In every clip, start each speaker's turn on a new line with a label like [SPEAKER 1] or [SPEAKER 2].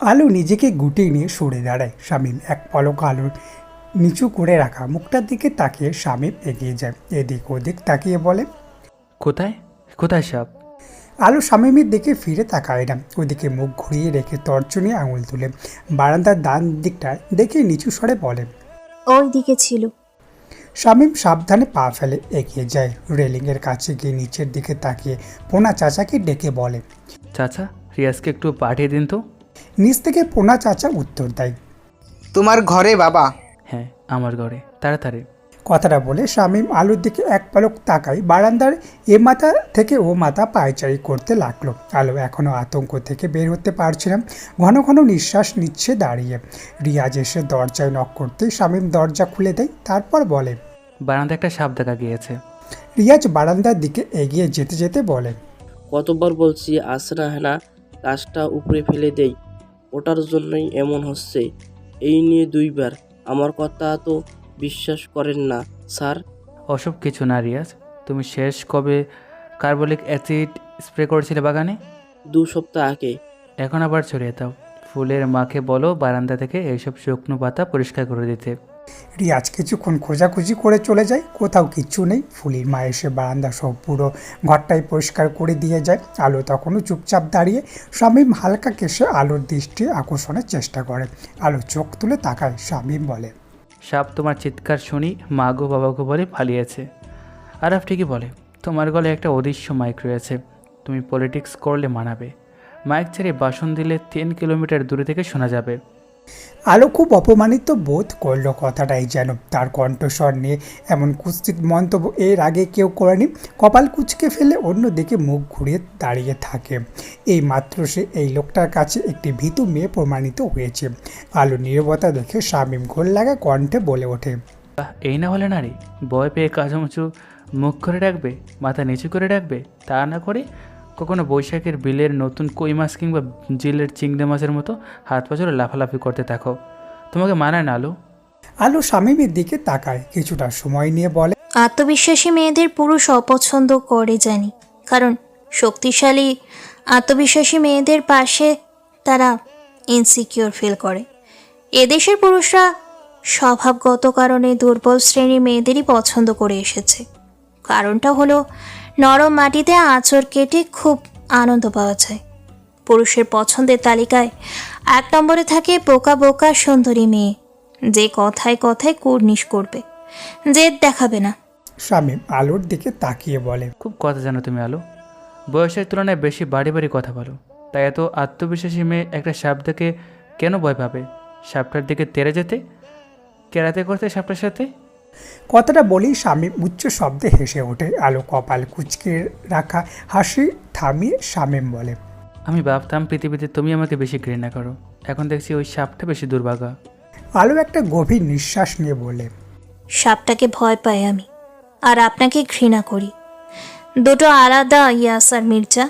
[SPEAKER 1] আলো নিজেকে গুটিয়ে নিয়ে সরে দাঁড়ায়। শামীম এক পলক আলোর নিচু করে রাখা মুখটার দিকে তাকিয়ে শামীম এগিয়ে যায়, এদিক ওদিক তাকিয়ে বলে,
[SPEAKER 2] কোথায় কোথায় সাপ?
[SPEAKER 1] আলো শামীমের দিকে ফিরে তাকায় না, ওদিকে মুখ ঘুরিয়ে রেখে তর্জনী আঙুল তুলে বারান্দার ডান দিকটায় দেখে নিচু স্বরে বলে।
[SPEAKER 3] ওই দিকে ছিল।
[SPEAKER 1] শামীম সাবধানে পা ফেলে এগিয়ে যায়, রেলিংয়ের কাছে গিয়ে নিচের দিকে তাকিয়ে পোনা চাচাকে ডেকে বলে।
[SPEAKER 2] চাচা, রিয়াজকে একটু পাঠিয়ে দিন তো।
[SPEAKER 1] নিচ থেকে পোনা চাচা উত্তর দেয়,
[SPEAKER 4] তোমার ঘরে বাবা।
[SPEAKER 2] হ্যাঁ, আমার ঘরে, তাড়াতাড়ি।
[SPEAKER 1] কথাটা বলে শামীম আলুর দিকে এক পলক তাকায়, বারান্দার এ মাথা থেকে ও মাথা পায়চারি করতে লাগলো। আলো এখনও আতঙ্ক থেকে বের হতে পারছে না, ঘন ঘন নিঃশ্বাস নিচ্ছে দাঁড়িয়ে। রিয়াজ এসে দরজায় নক করতেই শামীম দরজা খুলে দেয়, তারপর বলে।
[SPEAKER 2] বারান্দায় একটা সাপ দেখা গিয়েছে।
[SPEAKER 1] রিয়াজ বারান্দার দিকে এগিয়ে যেতে যেতে বলে,
[SPEAKER 5] কতবার বলছি আসরা হেনা কাজটা উপরে ফেলে দেই, ওটার জন্যই এমন হচ্ছে। এই নিয়ে 2বার। আমার কথা তো বিশ্বাস করেন না স্যার।
[SPEAKER 2] ওসব কিছু না রিয়াজ, তুমি শেষ কবে কার্বলিক অ্যাসিড স্প্রে করেছিলে বাগানে?
[SPEAKER 5] 2 সপ্তাহ আগে।
[SPEAKER 2] এখন আবার ছড়িয়ে দাও। ফুলের মাকে বলো বারান্দা থেকে এইসব শুকনো পাতা পরিষ্কার করে দিতে।
[SPEAKER 1] রিয়াজ কিছুক্ষণ খোঁজাখুঁজি করে চলে যায়, কোথাও কিচ্ছু নেই। ফুলির মা এসে বারান্দা সব পুরো ঘরটাই পরিষ্কার করে দিয়ে যায়। আলো তখনও চুপচাপ দাঁড়িয়ে। শামীম হালকা কেসে আলোর দৃষ্টি আকর্ষণের চেষ্টা করে। আলো চোখ তুলে তাকায়, শামীম বলে,
[SPEAKER 2] সাপ তোমার চিৎকার শুনি মা গো বাবা গো বলে পালিয়েছে। আরাফ ঠিকই বলে, তোমার গলায় একটা অদৃশ্য মাইক রয়েছে। তুমি পলিটিক্স করলে মানাবে। মাইক ছেড়ে বাসন দিলে 3 কিলোমিটার দূরে থেকে শোনা যাবে।
[SPEAKER 1] আলো খুব অপমানিত বোধ করলো, কথাটাই যেন তার কণ্ঠস্বর নিয়ে এমন কুৎসিত মন্তব্য এর আগে কেউ করেনি। কপাল কুঁচকে ফেলে অন্যদিকে মুখ ঘুরিয়ে দাঁড়িয়ে থাকে। এই মাত্র সে এই লোকটার কাছে একটি ভীতু মেয়ে প্রমাণিত হয়েছে। আলো নীরবতা দেখে শামীম ঘোর লাগা কণ্ঠে বলে ওঠে,
[SPEAKER 2] এই না হলে নারী ভয় পেয়ে কাঁচামুচু মুখ করে রাখবে, মাথা নিচু করে রাখবে। তা না করে কখনো বৈশাখের বিলের নতুন কই মাছ কিংবা জিলের চিংড়ি মাছের মতো হাত পাচড়ে লাফালাফি করতে থাকো। তোমাকে মানায় না আলো?
[SPEAKER 1] আলো শামীমের দিকে তাকায়, কিছুটা সময় নিয়ে বলে,
[SPEAKER 3] আত্মবিশ্বাসী মেয়েদের পুরুষ অপছন্দ করে জানি, কারণ শক্তিশালী আত্মবিশ্বাসী মেয়েদের পাশে তারা ইনসিকিউর ফিল করে। এদেশের পুরুষরা স্বভাবগত কারণে দুর্বল শ্রেণীর মেয়েদেরই পছন্দ করে এসেছে। কারণটা হলো নরম মাটিতে আঁচড় কেটে খুব আনন্দ পাওয়া যায়। পুরুষের পছন্দের তালিকায় 1 নম্বরে থাকে বোকা বোকা সুন্দরী মেয়ে, যে কথায় কথায় কুর্নিশ করবে, জেদ দেখাবে না।
[SPEAKER 1] শামীম আলোর দিকে তাকিয়ে বলে,
[SPEAKER 2] খুব কথা জানো তুমি আলো, বয়সের তুলনায় বেশি বাড়ি বাড়ি কথা বলো। তাই এত আত্মবিশ্বাসী মেয়ে একটা সাপ দেখে কেন ভয় পাবে? সাপটার দিকে তেড়ে যেতে, কেরাতে করতে সাপটার সাথে।
[SPEAKER 1] কথাটা বলেই শামীম উচ্চ শব্দে হেসে ওঠে। আলো কপাল কুঁচকে রাখা হাসি থামিয়ে শামীম বলে,
[SPEAKER 2] আমি ভাবতাম পৃথিবীতে তুমি আমাকে বেশি ঘৃণা করো, এখন দেখছি ওই সাপটা বেশি দুর্ভাগা।
[SPEAKER 1] আলো একটা গভীর নিঃশ্বাস নিয়ে বলে,
[SPEAKER 3] সাপটাকে ভয় পাই আমি, আর আপনাকে ঘৃণা করি। দুটো আলাদা ইয়াসার মির্জা।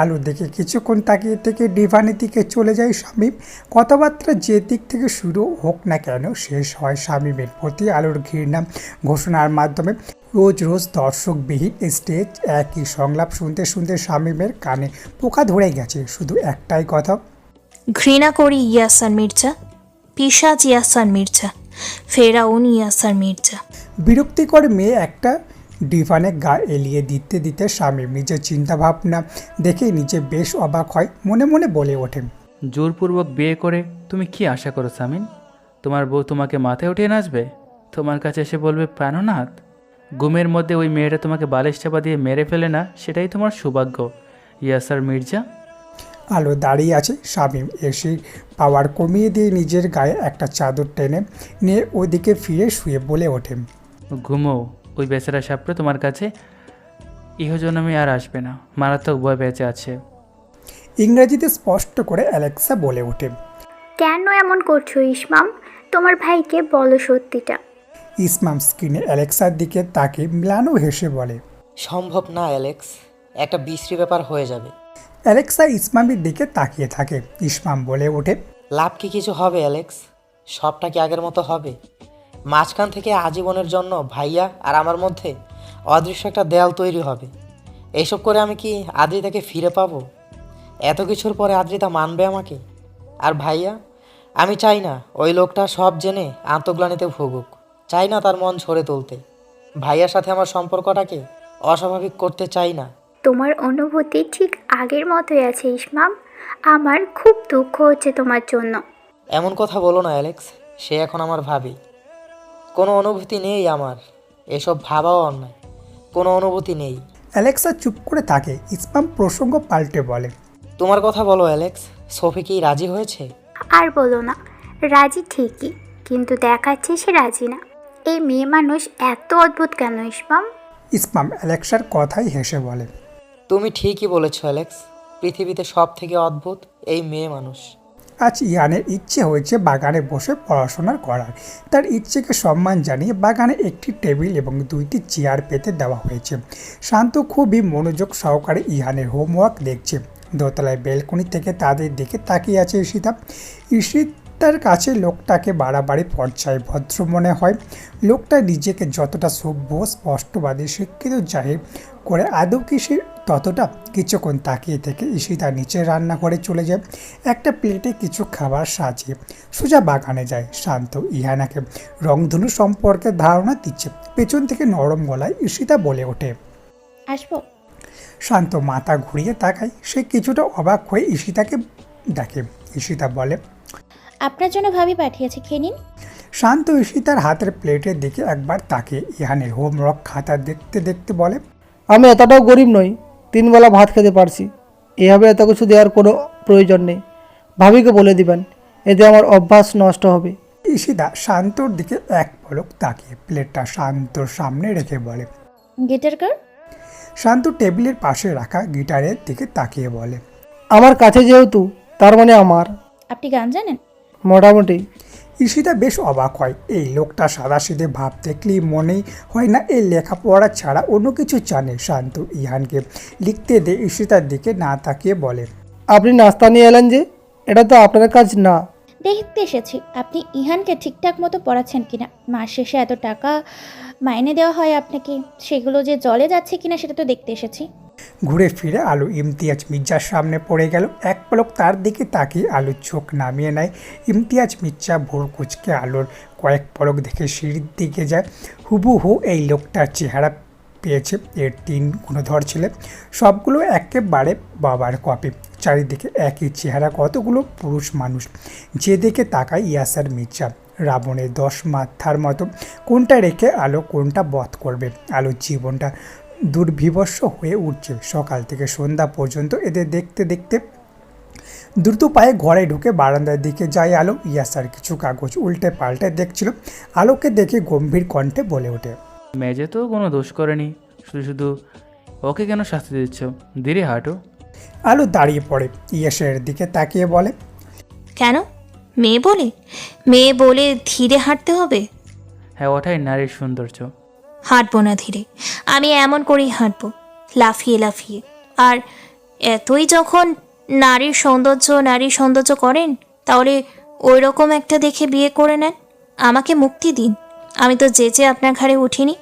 [SPEAKER 1] আলুর দিকে কিছুক্ষণ তাকিয়ে থেকে ডিভানের দিকে চলে যায় শামীম। কথাবার্তা যে দিক থেকে শুরু হোক না কেন, শেষ হয় শামীমের প্রতি আলোর ঘৃণা ঘোষণার মাধ্যমে। রোজ রোজ দর্শকবিহীন স্টেজ একই সংলাপ শুনতে শুনতে শামীমের কানে পোকা ধরে গেছে শুধু একটাই কথা,
[SPEAKER 3] ঘৃণা করি ইয়াসার মির্জা, পিশাচ ইয়াসার মির্জা, ফেরাউন ইয়াসার মির্জা।
[SPEAKER 1] বিরক্তিকর মেয়ে একটা। ডিভানে গা এলিয়ে দিতে দিতে শামীম নিজের চিন্তাভাবনা দেখে নিজে বেশ অবাক হয়, মনে মনে বলে ওঠে,
[SPEAKER 2] জোরপূর্বক বিয়ে করে তুমি কি আশা করো সামিন? তোমার বউ তোমাকে মাথায় উঠিয়ে নাচবে, তোমার কাছে এসে বলবে প্রাণনাথ। ঘুমের মধ্যে ওই মেয়েটা তোমাকে বালিশ চাপা দিয়ে মেরে ফেলে না, সেটাই তোমার সৌভাগ্য ইয়াসার মির্জা।
[SPEAKER 1] আলো দাঁড়িয়ে আছে। শামীম এসে পাওয়ার কমিয়ে দিয়ে নিজের গায়ে একটা চাদর টেনে নিয়ে ওদিকে ফিরে শুয়ে বলে ওঠে,
[SPEAKER 2] ঘুমো, ওই বেচারা সাপটা তোমার কাছে ইহজন্মে আর আসবে না, মারাত্মক ভয় বেঁচে আছে।
[SPEAKER 1] ইংরেজিতে স্পষ্ট করে অ্যালেক্সা বলে ওঠে,
[SPEAKER 6] কেন এমন করছো ইসমাম? তোমার ভাইকে বলো সত্যিটা।
[SPEAKER 1] ইসমাম স্ক্রিনে অ্যালেক্সার দিকে তাকে ম্লানো হেসে বলে,
[SPEAKER 7] সম্ভব না অ্যালেক্স, একটা বিশ্রী ব্যাপার হয়ে যাবে।
[SPEAKER 1] অ্যালেক্সা ইসমামের দিকে তাকিয়ে থাকে। ইসমাম বলে ওঠে,
[SPEAKER 7] লাভ কি কিছু হবে অ্যালেক্স? সবটা কি আগের মতো হবে? মাঝখান থেকে আজীবনের জন্য ভাইয়া আর আমার মধ্যে অদৃশ্য একটা দেয়াল তৈরি হবে। এইসব করে আমি কি আদ্রিতাকে ফিরে পাবো? এত কিছুর পরে আদ্রিতা মানবে আমাকে? আর ভাইয়া, আমি চাই না ওই লোকটা সব জেনে আত্মগ্লানিতে ভুগুক। চাই না তার মন ঝরে তুলতে। ভাইয়ার সাথে আমার সম্পর্কটাকে অস্বাভাবিক করতে চাই না।
[SPEAKER 6] তোমার অনুভূতি ঠিক আগের মতোই আছে ইসমাম। আমার খুব দুঃখ হচ্ছে তোমার জন্য।
[SPEAKER 7] এমন কথা বলো না অ্যালেক্স, সে এখন আমার ভাবি। কোনো অনুভূতি নেই আমার, এসব ভাবাও অন্যায়। কোনো অনুভূতি নেই।
[SPEAKER 1] অ্যালেক্সা চুপ করে থাকে। ইসমাম প্রসঙ্গ পাল্টে বলে,
[SPEAKER 7] তোমার কথা বলো অ্যালেক্স, সোফি কি রাজি হয়েছে?
[SPEAKER 6] আর বলো না, রাজি ঠিকই, কিন্তু দেখাচ্ছে সে রাজি না। এই মেয়ে মানুষ এত অদ্ভুত কেন ইসমাম?
[SPEAKER 1] ইসমাম অ্যালেক্সার কথাই হেসে বলে,
[SPEAKER 7] তুমি ঠিকই বলেছ অ্যালেক্স, পৃথিবীতে সব থেকে অদ্ভুত এই মেয়ে মানুষ।
[SPEAKER 1] আজ ইয়ানের ইচ্ছে হয়েছে বাগানে বসে পড়াশোনা করার। তার ইচ্ছেকে সম্মান জানিয়ে বাগানে একটি টেবিল এবং 2টি চেয়ার পেতে দেওয়া হয়েছে। শান্ত খুবই মনোযোগ সহকারে ইহানের হোমওয়ার্ক দেখছে। দোতলায় বেলকনি থেকে তাদের দিকে তাকিয়ে আছে ঈশিতা। ঈশিতার কাছে লোকটাকে বাড়াবাড়ি পর্যায়ে ভদ্র মনে হয়। লোকটা নিজেকে যতটা সভ্য, স্পষ্টবাদী, শিক্ষিত জাহির করে আদৌ কি সে ততটা? কিছুক্ষণ তাকিয়ে থেকে ঈশিতা নিচে রান্নাঘরে চলে যায়। একটা প্লেটে কিছু খাবার সাজিয়ে সোজা বাগানে যায়। শান্ত ইহানাকে রংধনু সম্পর্কে ধারণা দিচ্ছে। পেছন থেকে নরম গলায় ঈশিতা বলে ওঠে,
[SPEAKER 8] আসবো?
[SPEAKER 1] শান্ত মাথা ঘুরিয়ে তাকায়। সে কিছুটা অবাক হয়ে ঈশিতাকে ডাকে। ঈশিতা বলে,
[SPEAKER 8] আপনার জন্য ভাবি পাঠিয়েছে, খেয়ে নিন।
[SPEAKER 1] শান্ত ঈশিতার হাতের প্লেটের দিকে একবার তাকিয়ে ইহানের হোমওয়ার্ক খাতা দেখতে দেখতে বলে,
[SPEAKER 9] আমি এতটাও গরিব নই, 3 বেলা ভাত খেতে পারছি। এভাবে এত কিছু দেওয়ার কোনো প্রয়োজন নেই। ভাবিকে বলে দিবেন, এতে আমার অভ্যাস নষ্ট হবে।
[SPEAKER 1] ঈশিতা শান্তর দিকে এক পলক তাকিয়ে প্লেটটা শান্তর সামনে রেখে বলে।
[SPEAKER 8] গিটার কার?
[SPEAKER 1] শান্ত টেবিলের পাশে রাখা গিটারের দিকে তাকিয়ে বলে,
[SPEAKER 9] আমার কাছে যেহেতু, তার মানে আমার।
[SPEAKER 8] আপনি গান জানেন?
[SPEAKER 9] মোটামুটি।
[SPEAKER 1] ঈশিতা বেশ অবাক হয়। এই লোকটা সাদাসিধে ভাব দেখলেই মনেই হয় না এই লেখাপড়া ছাড়া অন্য কিছু জানে। শান্ত ইহানকে লিখতে দিয়ে ঈশিতার দিকে না তাকিয়ে বলে,
[SPEAKER 9] আপনি নাস্তা নিয়ে এলেন যে, এটা তো আপনার কাজ না।
[SPEAKER 8] দেখতে এসেছি আপনি ইহানকে ঠিকঠাক মতো পড়াচ্ছেন কিনা। মাস শেষে এত টাকা মাইনে দেওয়া হয় আপনাকে, সেগুলো যে জলে যাচ্ছে কিনা সেটা তো দেখতে এসেছি।
[SPEAKER 1] ঘুরে ফিরে আলু ইমতিয়াজ মির্জার সামনে পড়ে গেল। এক পলক তার দিকে তাকিয়ে আলুর চোখ নামিয়ে নেয়। ইমতিয়াজ মির্জা ভোর কুচকে আলুর কয়েক পলক দেখে সিঁড়ির দিকে যায়। হুবহু এই লোকটার চেহারা পেয়েছে। এর 3 গুণধর ছেলে, সবগুলো একেবারে বাবার কপি। চারিদিকে একই চেহারা, কতগুলো পুরুষ মানুষ। যেদিকে তাকায় ইয়াসার মির্জা রাবণের 10 মাথার মতো। কোনটা রেখে আলো কোনটা বধ করবে? আলোর জীবনটা দুর্বিবস্য হয়ে উঠছে। সকাল থেকে সন্ধ্যা পর্যন্ত এদের দেখতে দেখতে দ্রুত পায়ে ঘরে ঢুকে বারান্দার দিকে যায় আলো। ইয়াসার কিছু কাগজ উল্টে পাল্টে দেখছিল। আলোকে দেখে গম্ভীর কণ্ঠে বলে ওঠে,
[SPEAKER 2] মেজে তো কোনো দোষ করেনি, শুধু শুধু ওকে কেন শাস্তি দিচ্ছ? ধীরে হাঁটো।
[SPEAKER 1] আলো দাঁড়িয়ে পড়ে। ইয়াসের দিকে তাকিয়ে বলে,
[SPEAKER 3] কেন? মেয়ে বলে? মেয়ে বলে ধীরে হাঁটতে হবে?
[SPEAKER 2] হ্যাঁ, ওটাই নারীর সৌন্দর্য।
[SPEAKER 3] হাঁটবো না ধীরে, আমি এমন করেই হাঁটবো, লাফিয়ে লাফিয়ে। আর এতই যখন নারীর সৌন্দর্য করেন, তাহলে ওই রকম একটা দেখে বিয়ে করে নেন। আমাকে মুক্তি দিন। আমি তো যেচে আপনার ঘাড়ে উঠিনি।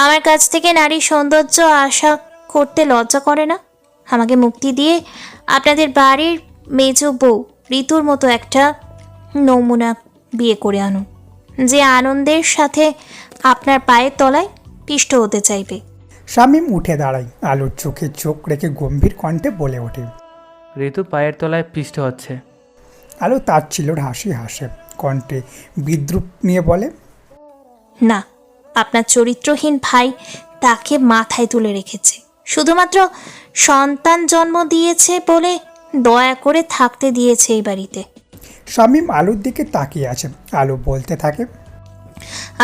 [SPEAKER 3] আমার কাছ থেকে নারীর সৌন্দর্য আশা করতে লজ্জা করে না? আমাকে মুক্তি দিয়ে আপনাদের বাড়ির মেজ বউ ঋতুর মতো একটা নমুনা বিয়ে করে আনুন, যে আনন্দের সাথে আপনার পায়ের তলায় পিষ্ট হতে চাইবে।
[SPEAKER 1] শামীম উঠে দাঁড়ায়। আলোর চোখে চোখ রেখে গম্ভীর কণ্ঠে বলে ওঠে,
[SPEAKER 2] ঋতু পায়ের তলায় পিষ্ট হচ্ছে।
[SPEAKER 1] আলো তার ছিল হাসি হাসে, কণ্ঠে বিদ্রুপ নিয়ে বলে,
[SPEAKER 3] না, আপনার চরিত্রহীন ভাই তাকে মাথায় তুলে রেখেছে। শুধুমাত্র সন্তান জন্ম দিয়েছে বলে দয়া করে থাকতে দিয়েছে এই বাড়িতে।
[SPEAKER 1] শামীম আলোর দিকে তাকিয়ে আছে। আলো বলতে থাকে,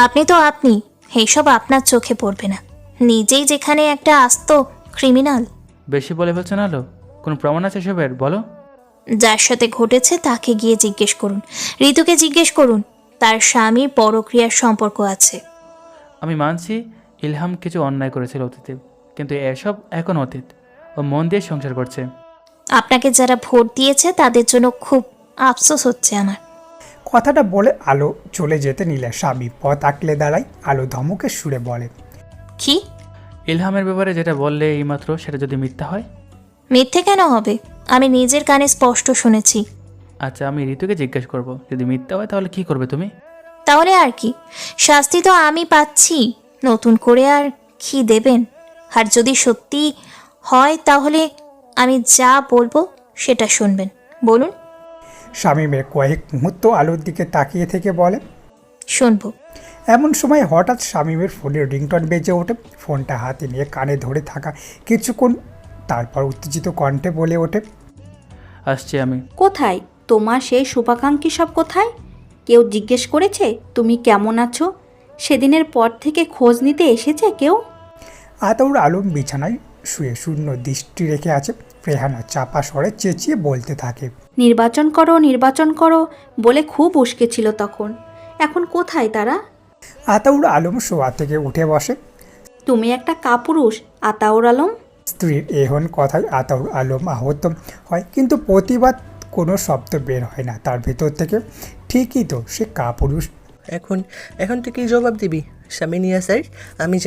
[SPEAKER 3] আপনি তো আপনি, এইসব আপনার চোখে পড়বে না। নিজেই যেখানে একটা আস্ত ক্রিমিনাল।
[SPEAKER 2] বেশি বলে ফেলছেন আলো, কোনো প্রমাণ আছে এসবের? বলো।
[SPEAKER 3] যার সাথে ঘটেছে তাকে গিয়ে জিজ্ঞেস করুন। ঋতুকে জিজ্ঞেস করুন, তার স্বামীর পরক্রিয়ার সম্পর্ক আছে।
[SPEAKER 2] আমি মানছি ইলহাম কিছু অন্যায় করেছিল অতীতে, কিন্তু এসব এখন অতীত। ও মন দিয়ে সংসার করছে।
[SPEAKER 3] আপনাকে যারা ভোট দিয়েছে তাদের জন্য খুব আফসোস হচ্ছে আমার।
[SPEAKER 1] কথাটা বলে আলো চলে যেতে নিলে শামীম পথ আঁকলে দাঁড়ায়। আলো ধমকের সুরে বলে,
[SPEAKER 3] কি?
[SPEAKER 2] ইলহামের ব্যাপারে যেটা বললে এইমাত্র, সেটা যদি মিথ্যা হয়?
[SPEAKER 3] মিথ্যে কেন হবে? আমি নিজের কানে স্পষ্ট শুনেছি।
[SPEAKER 2] আচ্ছা, আমি ঋতুকে জিজ্ঞেস করব, যদি মিথ্যা হয় তাহলে কি করবে তুমি?
[SPEAKER 3] তাহলে আর কি, শাস্তি তো আমি পাচ্ছি, নতুন করে আর কি দেবেন? আর যদি সত্যি হয় তাহলে আমি যা বলবো সেটা শুনবেন। বলুন।
[SPEAKER 1] শামীমের কয়েক মুহূর্ত আলোর দিকে তাকিয়ে থেকে বলে,
[SPEAKER 3] শুনবো।
[SPEAKER 1] এমন সময় হঠাৎ শামীমের ফোনের রিংটন বেজে ওঠে। ফোনটা হাতে নিয়ে কানে ধরে থাকা কিছুক্ষণ, তারপর উত্তেজিত কণ্ঠে বলে ওঠে,
[SPEAKER 2] আসছি আমি।
[SPEAKER 10] কোথায় তোমার সেই শুভাকাঙ্ক্ষী সব কোথায়? কেউ জিজ্ঞেস করেছে তুমি কেমন আছো? সেদিনের পর থেকে খোঁজ নিতে এসেছে কেউ?
[SPEAKER 1] আতাউর আলম বিছানায় শুয়ে শূন্য দৃষ্টি রেখে আছে। রেহানা চাপা স্বরে চেঁচিয়ে বলতে থাকে,
[SPEAKER 10] নির্বাচন করো বলে খুব উস্কেছিল তখন। এখন কোথায় তারা?
[SPEAKER 1] আতাউর আলম শোয়া থেকে উঠে বসে।
[SPEAKER 10] তুমি একটা কাপুরুষ আতাউর আলম।
[SPEAKER 1] স্ত্রীর এহন কথায় আতাউর আলম আহত হয়, কিন্তু প্রতিবাদ কোনো শব্দ বের হয় না তার ভেতর থেকে। ঠিকই তো, সে কাপুরুষ।
[SPEAKER 7] এখন তুই কি জবাব দিবি সামিনিয়া স্যার? আমি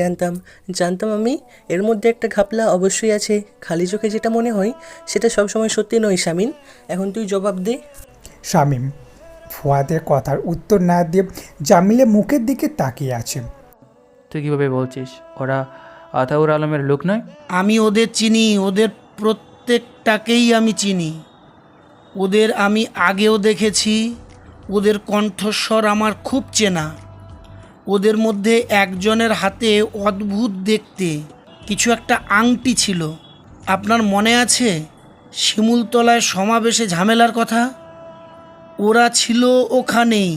[SPEAKER 7] জানতাম আমি এর মধ্যে একটা ঘাপলা অবশ্যই আছে। খালি চোখে যেটা মনে হয় সেটা সবসময় সত্যি নয় শামিন। এখন তুই জবাব দে।
[SPEAKER 1] শামীম ফুয়াদের কথার উত্তর না দিয়ে জামিলের মুখের দিকে তাকিয়ে আছে।
[SPEAKER 2] তুই কীভাবে বলছিস ওরা আতাউর আলমের লোক নয়?
[SPEAKER 11] আমি ওদের চিনি, ওদের প্রত্যেকটাকেই আমি চিনি। ওদের আমি আগেও দেখেছি, ওদের কণ্ঠস্বর আমার খুব চেনা। ওদের মধ্যে একজনের হাতে অদ্ভুত দেখতে কিছু একটা আংটি ছিল। আপনার মনে আছে শিমুলতলায় সমাবেশে ঝামেলার কথা? ওরা ছিল ওখানেই।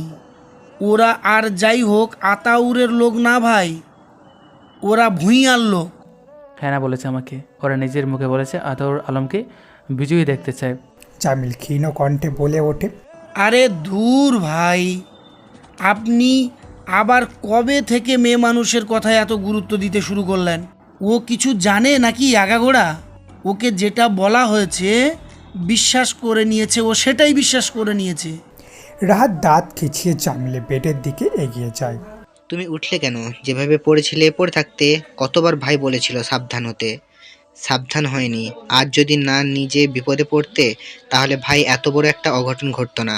[SPEAKER 11] ওরা আর যাই হোক আতাউরের লোক না ভাই, ওরা ভুঁইয়ার লোক।
[SPEAKER 2] হ্যাঁ না বলেছে আমাকে, ওরা নিজের মুখে বলেছে আতাউর আলমকে বিজয়ী দেখতে চায়।
[SPEAKER 1] জামিল ক্ষীণ কণ্ঠে বলে ওঠে,
[SPEAKER 11] আরে দূর ভাই, আপনি আবার কবে থেকে মেয়ে মানুষের কথায় এত গুরুত্ব দিতে শুরু করলেন? ও কিছু জানে নাকি আগাগোড়া? ওকে যেটা বলা হয়েছে বিশ্বাস করে নিয়েছে, ও সেটাই বিশ্বাস করে নিয়েছে।
[SPEAKER 1] রাহাত দাঁত খিচিয়ে জামিলে বেডের দিকে এগিয়ে যায়।
[SPEAKER 4] তুমি উঠলে কেন? যেভাবে পড়েছিলে পড়ে থাকতে। কতবার ভাই বলেছিল সাবধান হতে, সাবধান হয়নি। আজ যদি না নিজে বিপদে পড়তে তাহলে ভাই এত বড় একটা অঘটন ঘটতো না।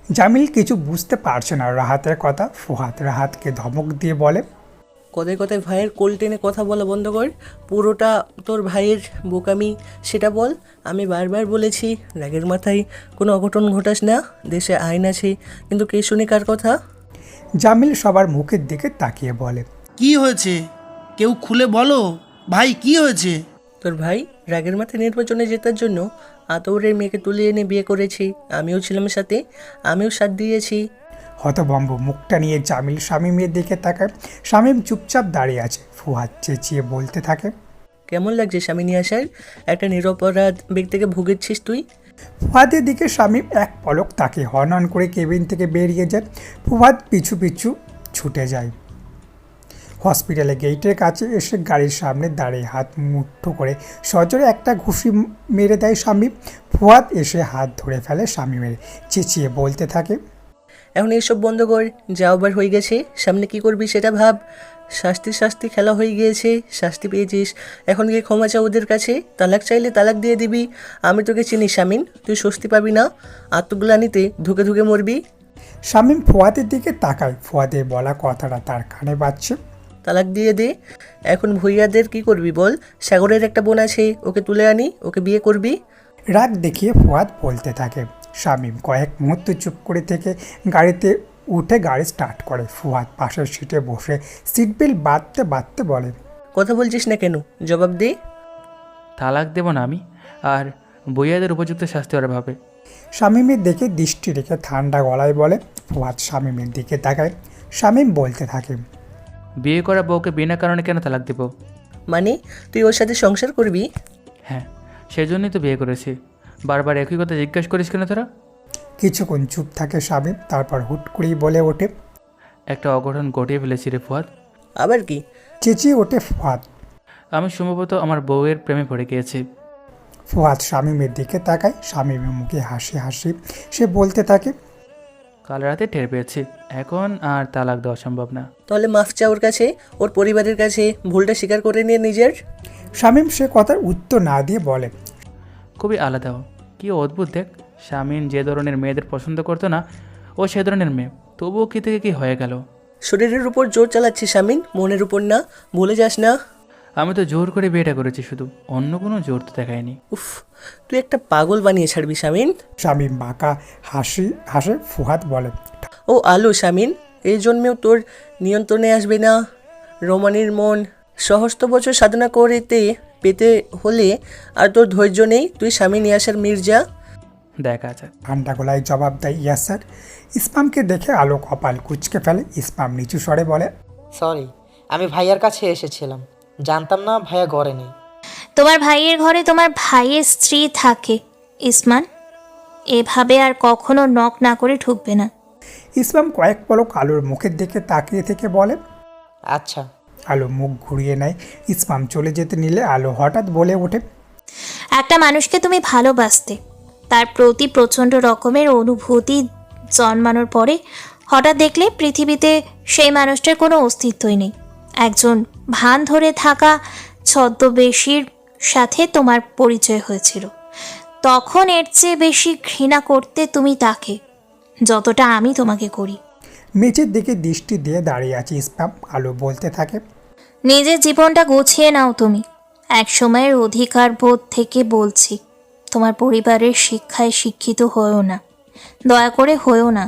[SPEAKER 1] জামিল কিছু বুঝতে পারছে না রাহাতের কথা। ফুহাদ রাহাতকে ধমক দিয়ে বলে,
[SPEAKER 7] কথায় কথায় ভাইয়ের কোল টেনে কথা বলা বন্ধ কর। পুরোটা তোর ভাইয়ের বোকামি সেটা বল। আমি বারবার বলেছি রাগের মাথায় কোনো অঘটন ঘটাস না। দেশে আইন আছে, কিন্তু কে শুনে কার কথা?
[SPEAKER 1] জামিল সবার মুখের দিকে তাকিয়ে বলে,
[SPEAKER 11] কি হয়েছে? কেউ খুলে বলো ভাই, কি হয়েছে?
[SPEAKER 7] তোর ভাই রাগের মাথায় নির্বাচনে জেতার জন্য আতৌরের মেয়েকে তুলে এনে বিয়ে করেছি। আমিও ছিলাম সাথে, আমিও সাথ দিয়েছি।
[SPEAKER 1] হতভম্ব মুখটা নিয়ে জামিল শামীমের দিকে তাকায়। শামীম চুপচাপ দাঁড়িয়ে আছে। ফুহাদ চেঁচিয়ে বলতে থাকে,
[SPEAKER 7] কেমন লাগছে সামিনিয়া স্যার? একটা নিরপরাধ ব্যক্তিকে ভুগেছিস তুই।
[SPEAKER 1] ফুহাদের দিকে শামীম এক পলক তাকে হনন করে কেবিন থেকে বেরিয়ে যায়। ফুহাদ পিছু পিছু ছুটে যায়। হসপিটালে গেটের কাছে এসে গাড়ির সামনে দাঁড়িয়ে হাত মুঠো করে সজোরে একটা ঘুষি মেরে দেয় শামীম। ফুয়াদ এসে হাত ধরে ফেলে শামীমের, চেঁচিয়ে বলতে থাকে,
[SPEAKER 7] এখন এইসব বন্ধ কর, যা ওভার হয়ে গেছে। সামনে কি করবি সেটা ভাব। শাস্তি খেলা হয়ে গিয়েছে, শাস্তি পেয়েছিস, এখন গিয়ে ক্ষমা চা ওদের কাছে। তালাক চাইলে তালাক দিয়ে দিবি। আমি তোকে চিনি শামিন, তুই স্বস্তি পাবি না। আত্মগ্লানিতে ধুকে ধুকে মরবি।
[SPEAKER 1] শামীম ফুয়াদের দিকে তাকায়। ফুয়াদের বলা কথাটা তার কানে বাজছে।
[SPEAKER 7] তালাক দিয়ে দে। এখন ভুইয়াদের কি করবি বল? সাগরের একটা বোন আছে, ওকে তুলে আনি, ওকে বিয়ে করবি।
[SPEAKER 1] রাগ দেখিয়ে ফুয়াদ বলতে থাকে। শামীম কয়েক মুহূর্ত চুপ করে থেকে গাড়িতে উঠে গাড়ি স্টার্ট করে। ফুয়াদ পাশের সিটে বসে সিট বেল্ট বাঁধতে বাঁধতে বলে,
[SPEAKER 7] কথা বলছিস না কেন? জবাব দে।
[SPEAKER 2] তালাক দেব না আমি, আর বইয়াদের উপযুক্ত শাস্তি ওরা ভাবে।
[SPEAKER 1] শামীমের দিকে দৃষ্টি রেখে ঠান্ডা গলায় বলে। ফুয়াদ শামীমের দিকে তাকায়। শামীম বলতে থাকে,
[SPEAKER 2] বিয়ে করা বউকে বিনা কারণে কেন তালাক দেব?
[SPEAKER 7] মানে তুই ওর সাথে সংসার করবি?
[SPEAKER 2] হ্যাঁ, সেই জন্যই তো বিয়ে করেছি। বারবার একই কথা জিজ্ঞাসা করিস কেন তোরা?
[SPEAKER 1] কিছুক্ষণ চুপ থাকে শামীম, তারপর হুট করেই বলে ওঠে,
[SPEAKER 2] একটা অঘটন ঘটিয়ে ফেলেছি রে ফুয়াদ।
[SPEAKER 7] আবার কি?
[SPEAKER 1] চেঁচিয়ে ওঠে ফুয়াদ।
[SPEAKER 2] আমি সম্ভবত আমার বউয়ের প্রেমে পড়ে গিয়েছি।
[SPEAKER 1] ফুয়াদ শামীমের দিকে তাকায়। শামীমের মুখে হাসি হাসি সে বলতে থাকে,
[SPEAKER 2] কাল রাতে টের পেয়েছি, এখন আর তালাক দেওয়া সম্ভব না।
[SPEAKER 7] তাহলে মাফ চা ওর কাছে, ওর পরিবারের কাছে। ভুলটা স্বীকার করে নিয়ে নিজের।
[SPEAKER 1] শামীম সে কথার উত্তর না দিয়ে বলে,
[SPEAKER 2] খুবই আলাদা, কি অদ্ভুত দেখ, শামিন যে ধরনের মেয়েদের পছন্দ করতো না, ও সে ধরনের মেয়ে। তবুও কি থেকে কি হয়ে গেল?
[SPEAKER 7] শরীরের উপর জোর চালাচ্ছিস শামিন, মনের উপর না, ভুলে যাস না।
[SPEAKER 2] আমি তো জোর করে বিয়েটা করেছি, শুধু অন্য কোনো জোর তো দেখায়নি।
[SPEAKER 7] উফ, তুই একটা পাগল বানিয়ে ছাড়বি শামিন।
[SPEAKER 1] শামীম বাঁকা হাসে। ফুহাদ বলে,
[SPEAKER 7] ও আলু শামিন, এই জন্মেও তোর নিয়ন্ত্রণে আসবে না। রমানির মন সহস্র বছর সাধনা করতে পেতে হলে আর তোর ধৈর্য নেই। তুই শামিন ইয়াসার মির্জা।
[SPEAKER 2] দেখা যাক।
[SPEAKER 1] ঠান্ডা গলায় জবাব দেয় ইয়াসার। ইসমামকে দেখে আলো কপাল কুঁচকে ফেলে। ইসমাম নিচু স্বরে বলে,
[SPEAKER 12] সরি, আমি ভাইয়ার কাছে এসেছিলাম, জানতাম না ভাইয়া ঘরে নেই।
[SPEAKER 3] তোমার ভাইয়ের ঘরে তোমার ভাইয়ের স্ত্রী থাকে ইসমান, এভাবে আর কখনো নক না করে ঢুকবে না।
[SPEAKER 1] ইসমাম কয়েক পলক আলোর মুখের দিকে তাকিয়ে থেকে বলে,
[SPEAKER 12] আচ্ছা।
[SPEAKER 1] আলো মুখ ঘুরিয়ে নেয়। ইসমাম চলে যেতে নিলে আলো হঠাৎ বলে ওঠে,
[SPEAKER 3] একটা মানুষকে তুমি ভালোবাসতে, তার প্রতি প্রচণ্ড রকমের অনুভূতি জন্মানোর পরে হঠাৎ দেখলে পৃথিবীতে সেই মানুষটার কোনো অস্তিত্বই নেই। একজন ভান ধরে থাকা ছদ্মবেশীর সাথে তোমার পরিচয় হয়েছিল, তখন এর চেয়ে বেশি ঘৃণা করতে তুমি তাকে, যতটা আমি তোমাকে করি।
[SPEAKER 1] মেঝের দিকে দৃষ্টি দিয়ে দাঁড়িয়ে আছে ইসমাম। আলো বলতে থাকে,
[SPEAKER 3] নিজের জীবনটা গুছিয়ে নাও তুমি। এক সময়ের অধিকার বোধ থেকে বলছি, তোমার পরিবারের শিক্ষায় শিক্ষিত হয়েও না, দয়া করে হয়েও না।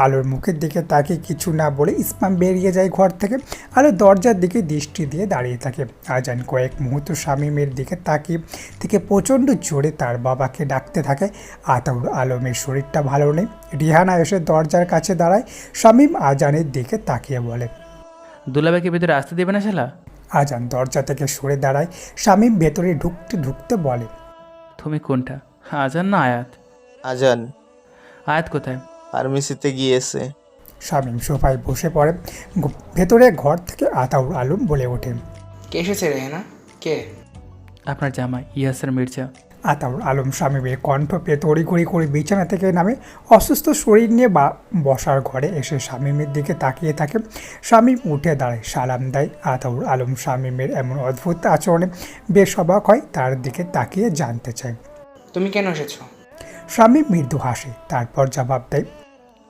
[SPEAKER 1] আলোর মুখের দিকে তাকে কিছু না বলে ইসমাম বেরিয়ে যায় ঘর থেকে। আলো দরজার দিকে দৃষ্টি দিয়ে দাঁড়িয়ে থাকে। আজান কয়েক মুহূর্ত শামীমের দিকে তাকিয়ে থেকে প্রচণ্ড জোরে তার বাবাকে ডাকতে থাকে। আতাউর আলমের শরীরটা ভালো নেই। রিহানা এসে দরজার কাছে দাঁড়ায়। শামীম আজানের দিকে তাকিয়ে বলে,
[SPEAKER 2] দুলাভাইকে ভিতরে আসতে দেবে না শালা?
[SPEAKER 1] আজান দরজা থেকে সরে দাঁড়ায়। শামীম ভেতরে ঢুকতে ঢুকতে বলে,
[SPEAKER 2] তুমি কোনটা, আজান না আয়াত?
[SPEAKER 13] আজান।
[SPEAKER 2] আয়াত কোথায়?
[SPEAKER 13] ফার্মেসিতে গিয়েছে।
[SPEAKER 1] শামীম সোফায় বসে পড়ে। ভেতরে ঘর থেকে আতাউর আলম বলে ওঠে,
[SPEAKER 12] কে এসেছে রেহানা? কে?
[SPEAKER 2] আপনার জামাই ইয়াসার মির্জা।
[SPEAKER 1] আতাউর আলম শামীমের কণ্ঠ পেয়ে তড়িঘড়ি করে বিছানা থেকে নামে। অসুস্থ শরীর নিয়ে বসার ঘরে এসে শামীমের দিকে তাকিয়ে থাকে। শামীম উঠে দাঁড়ায়, সালাম দেয়। আতাউর আলম শামীমের এমন অদ্ভুত আচরণে বেশ অবাক হয়। তার দিকে তাকিয়ে জানতে চায়,
[SPEAKER 12] তুমি কেন এসেছো?
[SPEAKER 1] শামীম মৃদু হাসে, তারপর জবাব দেয়,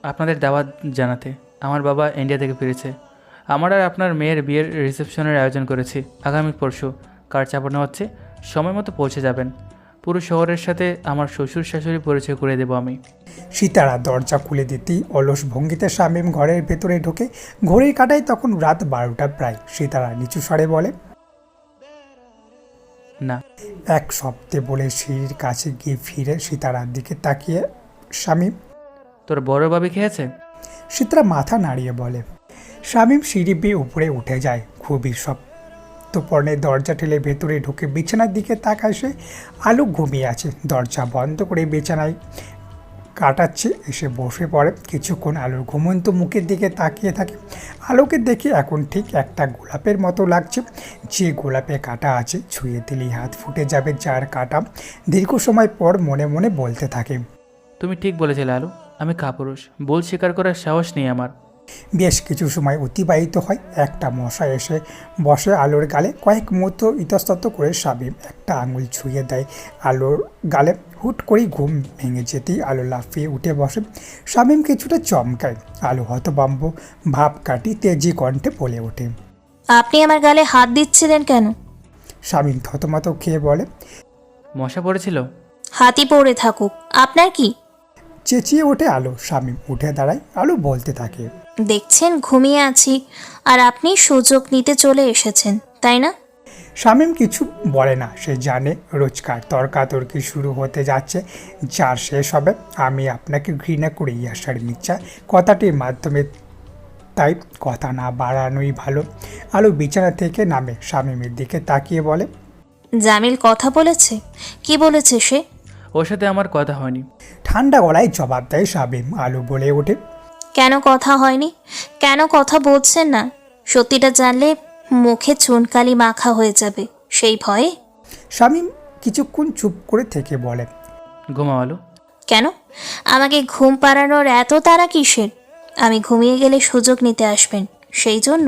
[SPEAKER 2] আপনাদের দাওয়াত জানাতে। আমার বাবা ইন্ডিয়া থেকে ফিরেছে। আমার আর আপনার মেয়ের বিয়ের রিসেপশনের আয়োজন করেছি। আগামী পরশু কার্ড চাপানো হচ্ছে, সময় মতো পৌঁছে যাবেন। পুরো শহরের সাথে আমার শ্বশুর শাশুড়ি পরিচয় করে দেবো আমি।
[SPEAKER 1] সীতারা দরজা খুলে দিতেই অলস ভঙ্গিতে শামীম ঘরের ভেতরে ঢোকে। ঘড়ির কাটায় তখন রাত 12টা প্রায়। সীতারা নিচু স্বরে বলে,
[SPEAKER 2] না।
[SPEAKER 1] এক শব্দে বলে সিঁড়ির কাছে গিয়ে ফিরে সীতারার দিকে তাকিয়ে, শামীম,
[SPEAKER 2] তোর বড় ভাবি খেয়েছে?
[SPEAKER 1] সীতারা মাথা নাড়িয়ে বলে। শামীম সিঁড়ি বেয়ে উপরে উঠে যায়। খুবই সপ্তপর্ণে দরজা ঠেলে ভেতরে ঢুকে বিছানার দিকে তাকায় সে। আলো ঘুমিয়ে আছে। দরজা বন্ধ করে বিছানায় কাটাচ্ছে এসে বসে পড়ে। কিছুক্ষণ আলোর ঘুমন্ত মুখের দিকে তাকিয়ে থাকে। আলোকে দেখে এখন ঠিক একটা গোলাপের মতো লাগছে। যে গোলাপে কাঁটা আছে, ছুঁয়ে দিলেই হাত ফুটে যাবে যার কাঁটা। দীর্ঘ সময় পর মনে মনে বলতে থাকে,
[SPEAKER 2] তুমি ঠিক বলেছিলে আলু, আমি কাপুরুষ। ভুল স্বীকার করার সাহস নেই আমার।
[SPEAKER 1] বেশ কিছু সময় অতিবাহিত হয়। একটা মশা এসে বসে আলোর গালে। কয়েক মুহূর্ত ইতস্তত করে শামীম একটা আঙুল ছুঁয়ে দেয় আলোর গালে। হুট করেই ঘুম ভেঙে যেতেই আলো লাফিয়ে উঠে বসে। শামীম কিছুটা চমকায়। আলো হতভম্ব ভাব কাটি তেজি কণ্ঠে বলে ওঠে,
[SPEAKER 3] আপনি আমার গালে হাত দিচ্ছিলেন কেন?
[SPEAKER 1] শামীম থতমত খেয়ে বলে,
[SPEAKER 2] মশা পড়েছিল।
[SPEAKER 3] হাতি পড়ে থাকুক, আপনার কি?
[SPEAKER 1] চেঁচিয়ে ওঠে আলো। শামীম উঠে দাঁড়ায়। আলো বলতে থাকে,
[SPEAKER 3] দেখছেন ঘুমিয়ে আছি আর আপনি সুযোগ নিতে চলে এসেছেন, তাই না?
[SPEAKER 1] শামীম কিছু বলে না। সে জানে রোজকার তর্কাতর্কি শুরু হতে যাচ্ছে, যার শেষ হবে আমি আপনাকে ঘৃণা করি ইয়াসার মির্জা কথাটির মাধ্যমে। তাই কথা না বাড়ানোই ভালো। আলো বিছানা থেকে নামে, শামীমের দিকে তাকিয়ে বলে,
[SPEAKER 3] জামিল কথা বলেছে? কি বলেছে সে?
[SPEAKER 2] ওর সাথে আমার কথা হয়নি।
[SPEAKER 1] ঠান্ডা গলায় জবাব দেয় শামীম। আলো বলে ওঠে,
[SPEAKER 3] কেন কথা হয়নি? কেন কথা বলছেন না? সত্যিটা জানলে মুখে চুনকালি মাখা হয়ে যাবে, সেই ভয়ে।
[SPEAKER 1] শামীম কিছুক্ষণ চুপ করে থেকে বলে,
[SPEAKER 2] ঘুমাও আলু।
[SPEAKER 3] কেন? আমাকে ঘুম পাড়ানোর এত তাড়া কিসের? আমি ঘুমিয়ে গেলে সুযোগ নিতে আসবেন, সেই জন্য।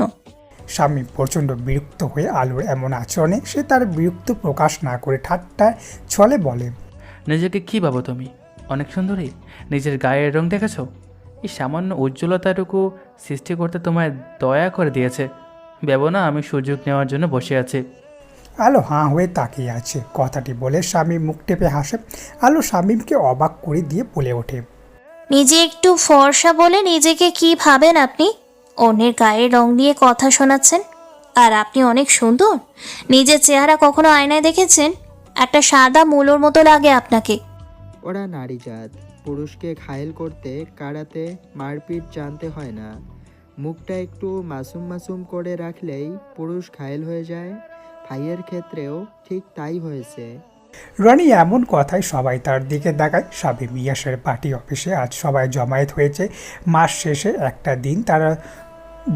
[SPEAKER 1] শামীম প্রচণ্ড বিরক্ত হয়ে আলোর এমন আচরণে সে তার বিরক্ত প্রকাশ না করে ঠাট্টার ছলে বলে,
[SPEAKER 2] নিজেকে কী ভাবো তুমি? অনেক সুন্দরী। নিজের গায়ের রং দেখেছো? এই সামান্য উজ্জ্বলতাটুকু সৃষ্টি করতে তোমায় দয়া করে দিয়েছে। ভেবো না আমি সুযোগ নেওয়ার জন্য বসে আছি।
[SPEAKER 1] আলো হাঁ হয়ে তাকিয়ে আছে। কথাটি বলে শামীম মুখ টেপে হাসে। আলো শামীমকে অবাক করে দিয়ে বলে ওঠে,
[SPEAKER 3] নিজে একটু ফর্সা বলে নিজেকে কি ভাবেন আপনি? অন্যের গায়ের রং নিয়ে কথা শোনাচ্ছেন। আর আপনি অনেক সুন্দর। নিজের চেহারা কখনো আয়নায় দেখেছেন? একটা সাদা মূলোর মতো লাগে আপনাকে।
[SPEAKER 14] ওরা নারী জাত, পুরুষকে ঘায়েল করতে কারাতে মারপিট জানতে হয় না। মুখটা একটু মাসুম মাসুম করে রাখলেই পুরুষ ঘায়েল হয়ে যায়। ভাইয়ের ক্ষেত্রেও ঠিক তাই হয়েছে।
[SPEAKER 1] রনি এমন কথায় সবাই তার দিকে তাকায়। শামীম ইয়াসের পার্টি অফিসে আজ সবাই জমায়েত হয়েছে। মাস শেষে একটা দিন তারা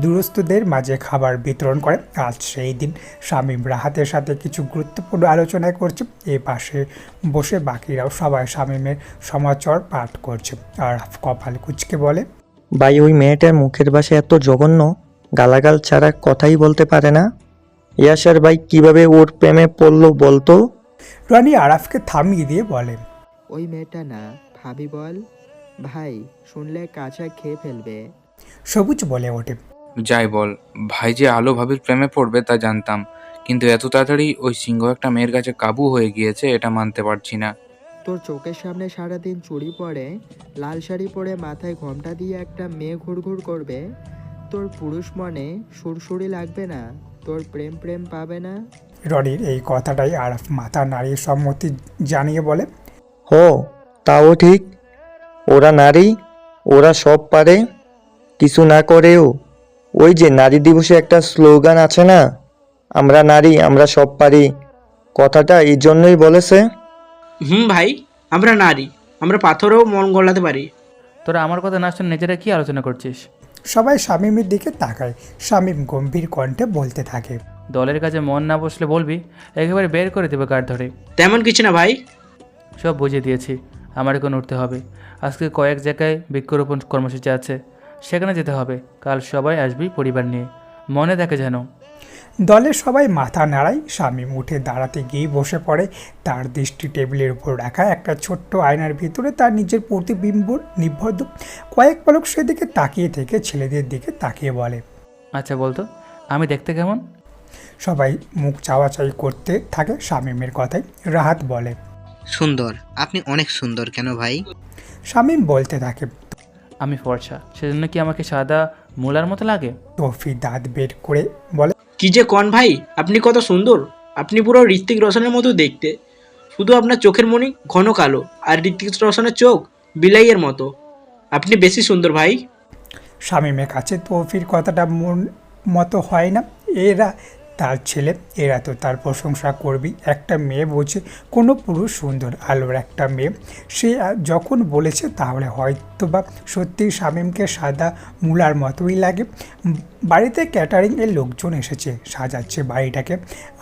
[SPEAKER 1] দুরস্থদের মাঝে খাবার বিতরণ করে। আজ সেই দিন। শামীম রাহাতের সাথে কিছু গুরুত্বপূর্ণ আলোচনা করছে। এ পাশে বসে বাকিরাও সবাই শামীমের সমাচার পাঠ করছে। আর কপাল কুচকে বলে,
[SPEAKER 15] ভাই ওই মেয়েটার মুখের ভাষা এত জঘন্য, গালাগাল ছাড়া কথাই বলতে পারে না। ইয়াসার ভাই কিভাবে ওর প্রেমে পড়লো বলতো?
[SPEAKER 1] রনি আরাফকে থামিয়ে দিয়ে বলে,
[SPEAKER 14] ওই মেয়েটা না, ভাবি বল। ভাই শুনলে কাঁচা খেয়ে ফেলবে।
[SPEAKER 1] সবুজ বলে ওঠে,
[SPEAKER 16] যাই বল, ভাই যে আলো ভাবির প্রেমে পড়বে তা জানতাম, কিন্তু এত তাড়াতাড়ি ওই সিংহ একটা মেয়ের কাছে কাবু হয়ে গিয়েছে এটা মানতে পারছি না।
[SPEAKER 14] তোর চোখের সামনে সারাদিন চুড়ি পরে, লাল শাড়ি পরে মাথায় ঘোমটা দিয়ে একটা মেয়ে ঘুরঘুর করবে, তোর পুরুষ মনে সুরসুরি লাগবে না? তোর প্রেম প্রেম পাবে না?
[SPEAKER 1] রনির এই কথাটাই আরাফ মাথা নাড়িয়ে সম্মতি জানিয়ে বলে,
[SPEAKER 15] হো, তাও ঠিক। ওরা নারী, ওরা সব পারে, কিছু না করেও। ওই যে নারী দিবসে একটা স্লোগান আছে না, আমরা নারী আমরা সব পারি, কথাটা এই জন্যই বলেছে।
[SPEAKER 17] ভাই, আমরা নারী, আমরা পাথরেও মন গলাতে পারি।
[SPEAKER 2] তোরা আমার কথা না শুনে নিজেরা কি আলোচনা করছিস?
[SPEAKER 1] সবাই শামীমের দিকে তাকায়। শামীম গম্ভীর কণ্ঠে বলতে থাকে,
[SPEAKER 2] দলের কাছে মন না বসলে বলবি, একেবারে বের করে দেবে কার ধরে।
[SPEAKER 17] তেমন কিছু না ভাই।
[SPEAKER 2] সব বুঝিয়ে দিয়েছি, আমার এখন উঠতে হবে। আজকে কয়েক জায়গায় বৃক্ষরোপণ কর্মসূচি আছে, সেখানে যেতে হবে। কাল সবাই আসবি পরিবার নিয়ে, মনে থাকে যেন।
[SPEAKER 1] দলের সবাই মাথা নাড়ায়। শামীম উঠে দাঁড়াতে গিয়ে বসে পড়ে। তার দৃষ্টি টেবিলের উপর রাখা একটা ছোট্ট আয়নার ভিতরে তার নিজের প্রতিবিম্ব নিবদ্ধ। কয়েক পলক সেদিকে তাকিয়ে থেকে ছেলেদের দিকে তাকিয়ে বলে,
[SPEAKER 2] আচ্ছা বলতো, আমি দেখতে কেমন?
[SPEAKER 1] সবাই মুখ চাওয়াচাই করতে থাকে শামীমের কথায়। রাহাত বলে,
[SPEAKER 4] সুন্দর। আপনি অনেক সুন্দর কেন ভাই?
[SPEAKER 1] শামীম বলতে থাকে,
[SPEAKER 2] আমি ফর্সা, সেজন্য কি আমাকে সাদা মূলার মতো লাগে?
[SPEAKER 1] তৌফি দাঁত বের করে বলে,
[SPEAKER 17] কি যে কন ভাই, আপনি কত সুন্দর। আপনি পুরো ঋত্বিক রোশনের মতো দেখতে, শুধু আপনার চোখের মণি ঘন কালো, আর ঋত্বিক রোশনের চোখ বিলাইয়ের মতো। আপনি বেশি সুন্দর ভাই।
[SPEAKER 1] শামীমের কাছে তৌফির কথাটা মন মতো হয় না। এরা তার ছেলে, এরা তো তার প্রশংসা করবি। একটা মেয়ে বোঝে কোনো পুরুষ সুন্দর, আলোর একটা মেয়ে। সে যখন বলেছে তাহলে হয়তো বা সত্যি শামীমকে সাদা মূলার মতোই লাগে। বাড়িতে ক্যাটারিংয়ের লোকজন এসেছে, সাজাচ্ছে বাড়িটাকে।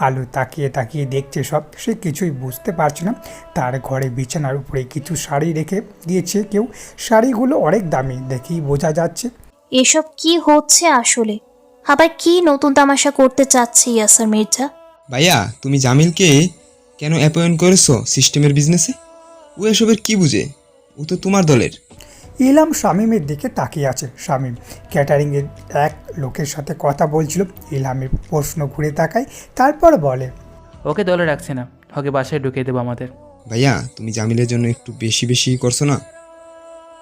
[SPEAKER 1] আলো তাকিয়ে তাকিয়ে দেখছে সব। সে কিছুই বুঝতে পারছে না। তার ঘরে বিছানার উপরে কিছু শাড়ি রেখে দিয়েছে কেউ। শাড়িগুলো অনেক দামি, দেখেই বোঝা যাচ্ছে।
[SPEAKER 3] এসব কি হচ্ছে আসলে? আবার কি নতুন তামাশা করতে চাচ্ছে ইয়াসার মির্জা?
[SPEAKER 18] ভাইয়া, তুমি জামিলকে কেন অ্যাপয়েন্ট করেছো সিস্টেমের বিজনেসে? ও এসবের কি বুঝে? ও তো তোমার দলের।
[SPEAKER 1] ইলাম শামীমের দিকে তাকিয়ে আছে। শামীম ক্যাটারিংয়ের এক লোকের সাথে কথা বলছিল। ইলামের প্রশ্ন ঘুরে তাকায়, তারপর বলে,
[SPEAKER 2] ওকে দলে রাখছে না, ওকে বাসায় ঢুকিয়ে দেবো আমাদের।
[SPEAKER 18] ভাইয়া, তুমি জামিলের জন্য একটু বেশি বেশি করছো না?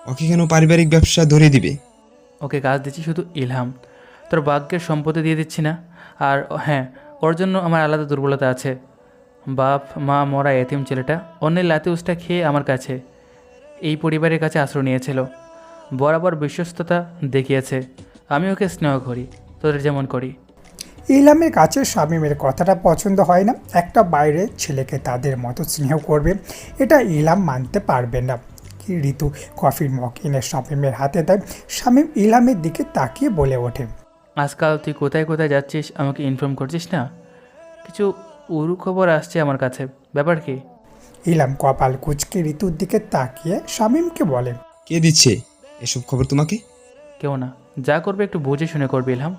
[SPEAKER 18] ওকে কেন পারিবারিক ব্যবসা ধরে দিবে?
[SPEAKER 2] ওকে কাজ দিচ্ছি শুধু ইলহাম, তোর ভাগ্যের সম্পত্তি দিয়ে দিচ্ছি না। আর হ্যাঁ, ওর জন্য আমার আলাদা দুর্বলতা আছে। বাপ মা মরা এতিম ছেলেটা অন্যের লাতি উস্টা খেয়ে আমার কাছে, এই পরিবারের কাছে আশ্রয় নিয়েছিল। বরাবর বিশ্বস্ততা দেখিয়েছে। আমি ওকে স্নেহ করি, তোদের যেমন করি।
[SPEAKER 1] ইলামের কাছে শামীমের কথাটা পছন্দ হয় না। একটা বাইরের ছেলেকে তাদের মতো স্নেহ করবে, এটা ইলাম মানতে পারবে না। ঋতু কফির মগ এনে শামীমের হাতে দেয়। শামীম ইলামের দিকে তাকিয়ে বলে ওঠে,
[SPEAKER 2] আজকাল তুই কোথায় কোথায় যাচ্ছিস আমাকে ইনফর্ম করছিস না? কিছু উড়ু খবর আসছে আমার কাছে, ব্যাপার কি?
[SPEAKER 1] ইলাম কপাল কুচকে ঋতুর দিকে তাকিয়ে শামীমকে বলে,
[SPEAKER 18] কে দিচ্ছে এসব খবর তোমাকে?
[SPEAKER 2] কেউ না, যা করবে একটু বুঝে শুনে করবে ইলহাম।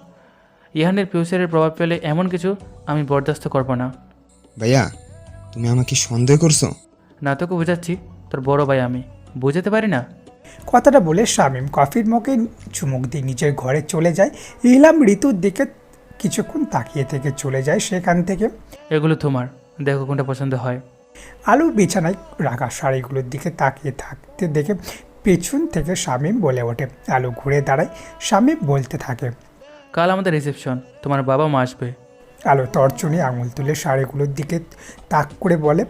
[SPEAKER 2] ইহানের ফিউচারের প্রভাব ফেলে এমন কিছু আমি বরদাস্ত করবো না।
[SPEAKER 18] ভাইয়া, তুমি আমাকে সন্দেহ করছো?
[SPEAKER 2] না তোকে বোঝাচ্ছি, তোর বড় ভাই আমি, বুঝতে পারি না?
[SPEAKER 1] কথাটা বলে শামীম কফির মগে চুমুক দিয়ে নিজের ঘরে চলে যায়। ইলাম ঋতুর দিকে কিছুক্ষণ তাকিয়ে থেকে চলে যায় সেখান থেকে।
[SPEAKER 2] এগুলো তোমার, দেখো কোনটা পছন্দ হয়।
[SPEAKER 1] আলু বিছানায় রাখা শাড়িগুলোর দিকে তাকিয়ে থাকতে দেখে পেছন থেকে শামীম বলে ওঠে। আলু ঘুরে দাঁড়ায়। শামীম বলতে থাকে,
[SPEAKER 2] কাল আমাদের রিসেপশন, তোমার বাবা মা আসবে।
[SPEAKER 1] আলু তর্জনী আঙুল তুলে শাড়িগুলোর দিকে তাক করে বলে,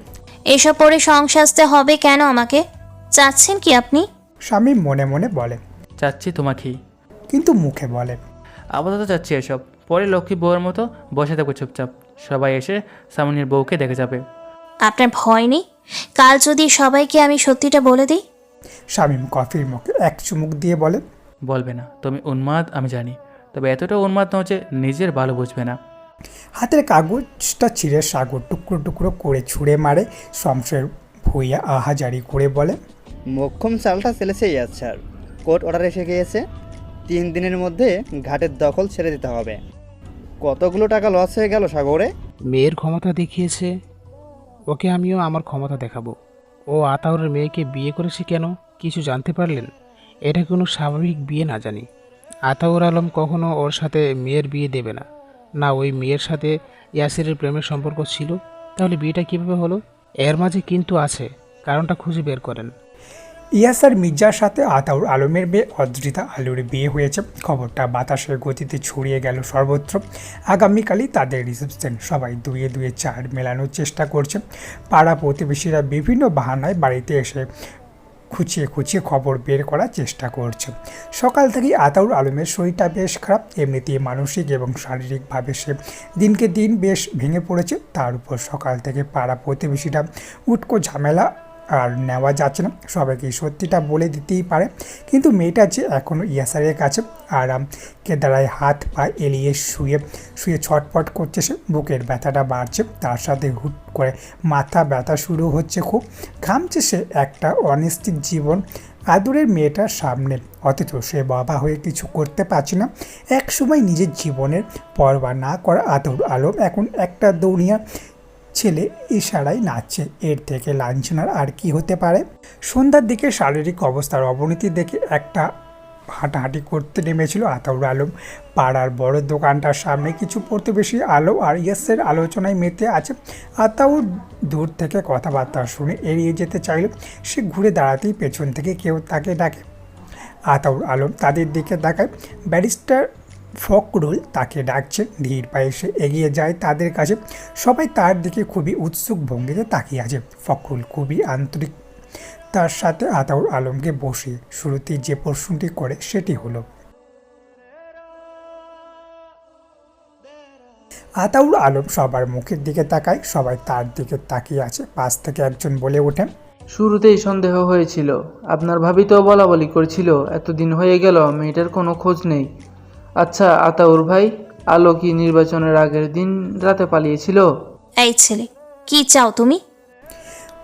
[SPEAKER 3] এসব পরে সংসাজতে হবে কেন আমাকে? চাচ্ছেন কি আপনি?
[SPEAKER 1] শামীম মনে মনে বলে,
[SPEAKER 2] চাচ্ছি তোমাকেই।
[SPEAKER 1] কিন্তু মুখে বলে,
[SPEAKER 2] আপাতত চাচ্ছি এসব, পরে লক্ষ্মী বউয়ের মতো বসে থাকবে চুপচাপ, সবাই এসে সামনের বউকে দেখে যাবে।
[SPEAKER 3] আপনার ভয় নেই? কাল যদি সবাইকে আমি সত্যিটা বলে দিই?
[SPEAKER 1] শামীম কফির মুখে এক চুমুক দিয়ে বলে,
[SPEAKER 2] বলবে না, তুমি উন্মাদ আমি জানি, তবে এতটা উন্মাদ নয় যে নিজের ভালো বুঝবে না।
[SPEAKER 1] হাতের কাগজটা ছিঁড়ে সাগর টুকরো টুকরো করে ছুঁড়ে মারে। শমশের ভুইয়া আহাজারি করে বলে,
[SPEAKER 19] মোক্ষম চালটা চলেছেই আচ্ছা, কোর্ট অর্ডার এসে গিয়েছে, 3 দিনের মধ্যে ঘাটের দখল ছেড়ে দিতে হবে। কতগুলো টাকা লস হয়ে গেল সাগরে।
[SPEAKER 20] মেয়ের ক্ষমতা দেখিয়েছে, ওকে আমিও আমার ক্ষমতা দেখাবো। ও আতাউরের মেয়েকে বিয়ে করেছে কেন কিছু জানতে পারলেন? এটা কোনো স্বাভাবিক বিয়ে না জানি। আতাউর আলম কখনো ওর সাথে মেয়ের বিয়ে দেবে না। না, ওই মেয়ের সাথে ইয়াসিরের প্রেমের সম্পর্ক ছিল, তাহলে বিয়েটা কীভাবে হলো? এর মাঝে কিন্তু আছে, কারণটা খুঁজে বের করেন।
[SPEAKER 1] ইয়াসার মির্জার সাথে আতাউর আলমের মেয়ে অদ্রিতা আলুর বিয়ে হয়েছে। খবরটা বাতাসের গতিতে ছড়িয়ে গেল সর্বত্র। আগামীকালই তাদের রিসেপশন। সবাই দুয়ে দুয়ে চার মেলানোর চেষ্টা করছে। পাড়া প্রতিবেশীরা বিভিন্ন বাহানায় বাড়িতে এসে খুঁচিয়ে খুঁচিয়ে খবর বের করার চেষ্টা করছে। সকাল থেকেই আতাউর আলমের শরীরটা বেশ খারাপ। এমনিতেই মানসিক এবং শারীরিকভাবে সে দিনকে দিন বেশ ভেঙে পড়েছে। তার উপর সকাল থেকে পাড়া প্রতিবেশীরা উটকো ঝামেলা আর নেওয়া যাচ্ছে না। সবাইকে সত্যিটা বলে দিতেই পারে, কিন্তু মেয়েটা যে এখনও ইয়াসারের কাছে আরাম কেদারায় হাত পা এলিয়ে শুয়ে শুয়ে ছটফট করছে। সে বুকের ব্যথাটা বাড়ছে, তার সাথে হুট করে মাথা ব্যথা শুরু হচ্ছে। খুব ঘামছে সে। একটা অনিশ্চিত জীবন আদরের মেয়েটার সামনে, অথচ সে বাবা হয়ে কিছু করতে পারছে না। এক সময় নিজের জীবনের পরোয়া না করা আতাউর আলম এখন একটা দুনিয়া ছেলে ইশারায় নাচছে। এর থেকে লাঞ্ছনার আর কি হতে পারে? সন্ধ্যার দিকে শারীরিক অবস্থার অবনতি দেখে একটা হাঁটাহাঁটি করতে নেমেছিল আতাউর আলম। পাড়ার বড় দোকানটার সামনে কিছু প্রতিবেশী আলো আর ইয়াসের আলোচনায় মেতে আছে। আতাউর দূর থেকে কথাবার্তা শুনে এড়িয়ে যেতে চাইল। সে ঘুরে দাঁড়াতেই পেছন থেকে কেউ তাকে ডাকে। আতাউর আলম তাদের দিকে তাকায়। ব্যারিস্টার ফখরুল তাকে ডাকছে। ধীর পায়ে সে এগিয়ে যায় তাদের কাছে। সবাই তার দিকে খুবই উৎসুক ভঙ্গিতে তাকিয়ে আছে। ফখরুল খুবই আন্তরিক তার সাথে আতাউর আলমকে বসিয়ে শুরুতেই যে প্রশ্নটি করে সেটি হলো, আতাউর আলম সবার মুখের দিকে তাকায়। সবাই তার দিকে তাকিয়ে আছে। পাশ থেকে একজন বলে ওঠেন,
[SPEAKER 21] শুরুতেই সন্দেহ হয়েছিল, আপনার ভাবি তো বলা বলি করছিল, এতদিন হয়ে গেল মেয়েটার কোনো খোঁজ নেই। আচ্ছা আতাউর ভাই, আলো কি নির্বাচনের আগের দিন রাতে পালিয়েছিল?
[SPEAKER 3] এই ছেলে, কি চাও তুমি?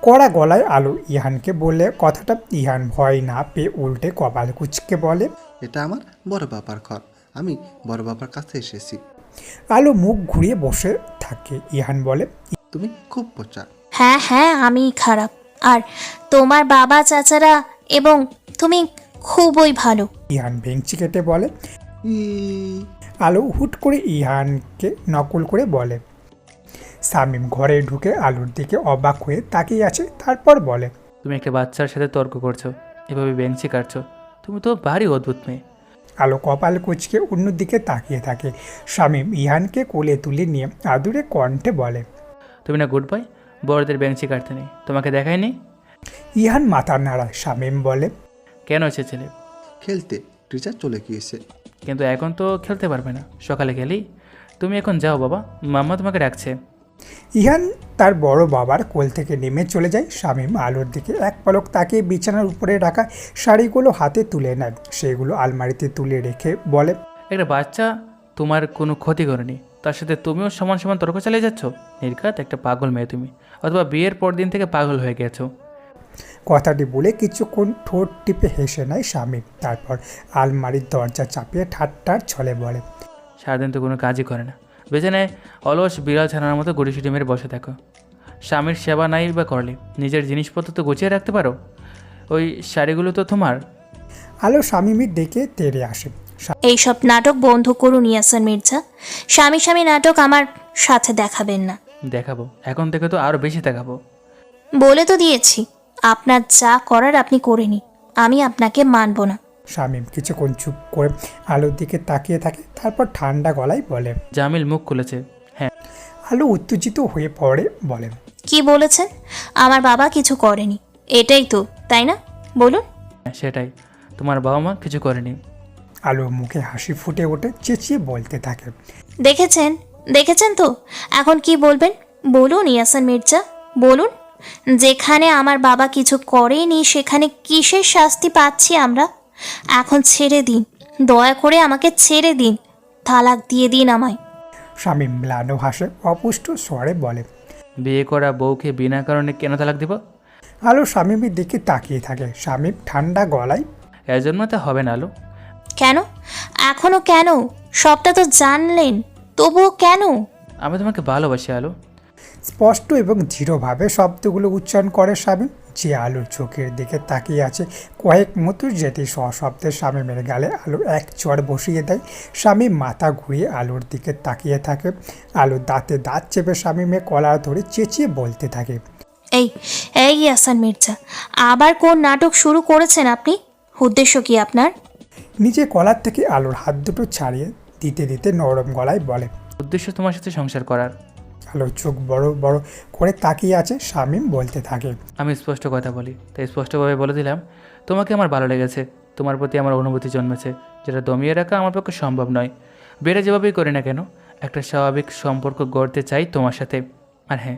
[SPEAKER 1] কড়া গলায় আলো ইহানকে বললে কথাটা। ইহান ভয় না পেয়ে উল্টে কপাল কুচকে বলে,
[SPEAKER 22] এটা আমার বড় বাবার ঘর, আমি বড় বাবার কাছে এসেছি।
[SPEAKER 1] আলো মুখ ঘুরিয়ে বসে থাকে। ইহান বলে,
[SPEAKER 22] তুমি খুব বোচা।
[SPEAKER 3] হ্যাঁ হ্যাঁ, আমি খারাপ, আর তোমার বাবা চাচারা এবং তুমি খুবই ভালো।
[SPEAKER 1] ইহান ভেঙচি কেটে বলে। আলো হুট করে ইহানকে নকল করে বলে। শামীম ঘরে ঢুকে আলোর দিকে অবাক হয়ে তাকিয়ে আছে। তারপর বলে,
[SPEAKER 2] তুমি একটা বাচ্চার সাথে তর্ক করছো, এভাবে বেঞ্চি কাটছো, তুমি তো ভারী অদ্ভুত মেয়ে।
[SPEAKER 1] আলো কপাল কুচকে অন্যদিকে তাকিয়ে থাকে। শামীম ইহানকে কোলে তুলে নিয়ে আদুরে কণ্ঠে বলে,
[SPEAKER 2] তুমি না গুড বয়, বড়দের বেঞ্চি কাটতে নেই, তোমাকে দেখায়নি?
[SPEAKER 1] ইহান মাথা নাড়ায়। শামীম বলে,
[SPEAKER 2] কেন এসেছিলে?
[SPEAKER 22] খেলতে, টিচার চলে গিয়েছে।
[SPEAKER 2] কিন্তু এখন তো খেলতে পারবে না, সকালে গেলেই। তুমি এখন যাও বাবা, মাম্মা তোমাকে ডাকছে।
[SPEAKER 1] ইহান তার বড় বাবার কোল থেকে নেমে চলে যায়। শামীম আলোর দিকে এক পলক তাকিয়ে বিছানার উপরে রাখা শাড়িগুলো হাতে তুলে নেয়। সেগুলো আলমারিতে তুলে রেখে বলে,
[SPEAKER 2] একটা বাচ্চা তোমার কোনো ক্ষতি করেনি, তার সাথে তুমিও সমান সমান তর্ক চালিয়ে যাচ্ছ। নির্ঘাত একটা পাগল মেয়ে তুমি, অথবা বিয়ের পর দিন থেকে পাগল হয়ে গেছো।
[SPEAKER 1] কথাটি বলে কিছুক্ষণ ঠোঁট টিপে হেসে নেয় শামীম। তারপর আলমারির দরজা চাপিয়ে ঠাট্টার ছলে বলে,
[SPEAKER 2] সারাদিন তো কোনো কাজই করে না, বেছে নেয় অলস বিড়াল ছানার মতো গুড়িসুটি মেরে বসে থাকো। স্বামীর সেবা নাই বা করলে নিজের জিনিসপত্র তো গুছিয়ে রাখতে পারো। ওই শাড়িগুলো তো তোমার।
[SPEAKER 1] আলো শামীমের দিকে তেড়ে আসে।
[SPEAKER 3] এইসব নাটক বন্ধ করুন ইয়াসান মির্জা। স্বামী স্বামী নাটক আমার সাথে দেখাবেন না।
[SPEAKER 2] দেখাবো, এখন থেকে তো আরও বেশি দেখাবো।
[SPEAKER 3] বলে তো দিয়েছি, আপনার যা করার আপনি করে নিন, আমি আপনাকে মানব না।
[SPEAKER 1] শামীম কিছুক্ষণ চুপ করে আলোর দিকে তাকিয়ে থাকে, তারপর ঠান্ডা গলায় বলে।
[SPEAKER 2] জামিল মুখ খুলেছে। হ্যাঁ।
[SPEAKER 1] আলো উত্তেজিত হয়ে পড়ে বলে,
[SPEAKER 3] কি বলেছেন? আমার বাবা কিছু করেনি, এটাই তো, তাই না? বলুন।
[SPEAKER 2] সেটাই, তোমার বাবা মা কিছু করেনি।
[SPEAKER 1] আলোর মুখে হাসি ফুটে ওঠে, চেঁচিয়ে বলতে থাকে।
[SPEAKER 3] দেখেছেন, দেখেছেন তো, এখন কি বলবেন বলুন ইয়াসান মির্জা, বলুন। যেখানে আমার বাবা কিছু করেনি সেখানে কিসের শাস্তি পাচ্ছি আমরা? এখন ছেড়ে দিন, দয়া করে আমাকে ছেড়ে দিন, তালাক দিয়ে দিন আমায়।
[SPEAKER 1] শামীম ম্লানো হাসে, অপুষ্ট স্বরে বলে।
[SPEAKER 2] বিয়ে করা বউকে বিনা কারণে কেন তালাক দিব?
[SPEAKER 1] আলো শামীমের দিকে তাকিয়ে থাকে। শামীম ঠান্ডা গলায়,
[SPEAKER 2] এর জন্য তো হবে না আলো।
[SPEAKER 3] কেন? এখনো কেন? সবটা তো জানলেন, তবুও কেন?
[SPEAKER 2] আমি তোমাকে ভালোবাসি আলো।
[SPEAKER 1] স্পষ্ট এবং দৃঢ়ভাবে শব্দগুলো উচ্চারণ করে শামীম, যে আলোর চোখের দিকে তাকিয়ে আছে। কয়েক মুহূর্ত যেতে সশব্দে শামীমের গালে আলো এক চড় বসিয়ে দেয়। শামীম মাথা ঘুরিয়ে আলোর দিকে তাকিয়ে থাকে। আলো দাঁতে দাঁত চেপে শামীমের কলার ধরে চেঁচিয়ে বলতে থাকে।
[SPEAKER 3] এই এই ইয়াসান মির্জা, আবার কোন নাটক শুরু করেছেন আপনি? উদ্দেশ্য কি আপনার?
[SPEAKER 1] নিজে কলার থেকে আলোর হাত দুটো ছাড়িয়ে দিতে দিতে নরম গলায় বলে।
[SPEAKER 2] উদ্দেশ্য তোমার সাথে সংসার করার।
[SPEAKER 1] আলো চোখ বড় বড় করে তাকিয়ে আছে। শামীম বলতে থাকে।
[SPEAKER 2] আমি স্পষ্ট কথা বলি, তাই স্পষ্টভাবে বলে দিলাম, তোমাকে আমার ভালো লেগেছে, তোমার প্রতি আমার অনুভূতি জন্মেছে, যেটা দমিয়ে রাখা আমার পক্ষে সম্ভব নয়। বেড়ে যেভাবেই করি না কেন, একটা স্বাভাবিক সম্পর্ক গড়তে চাই তোমার সাথে। আর হ্যাঁ,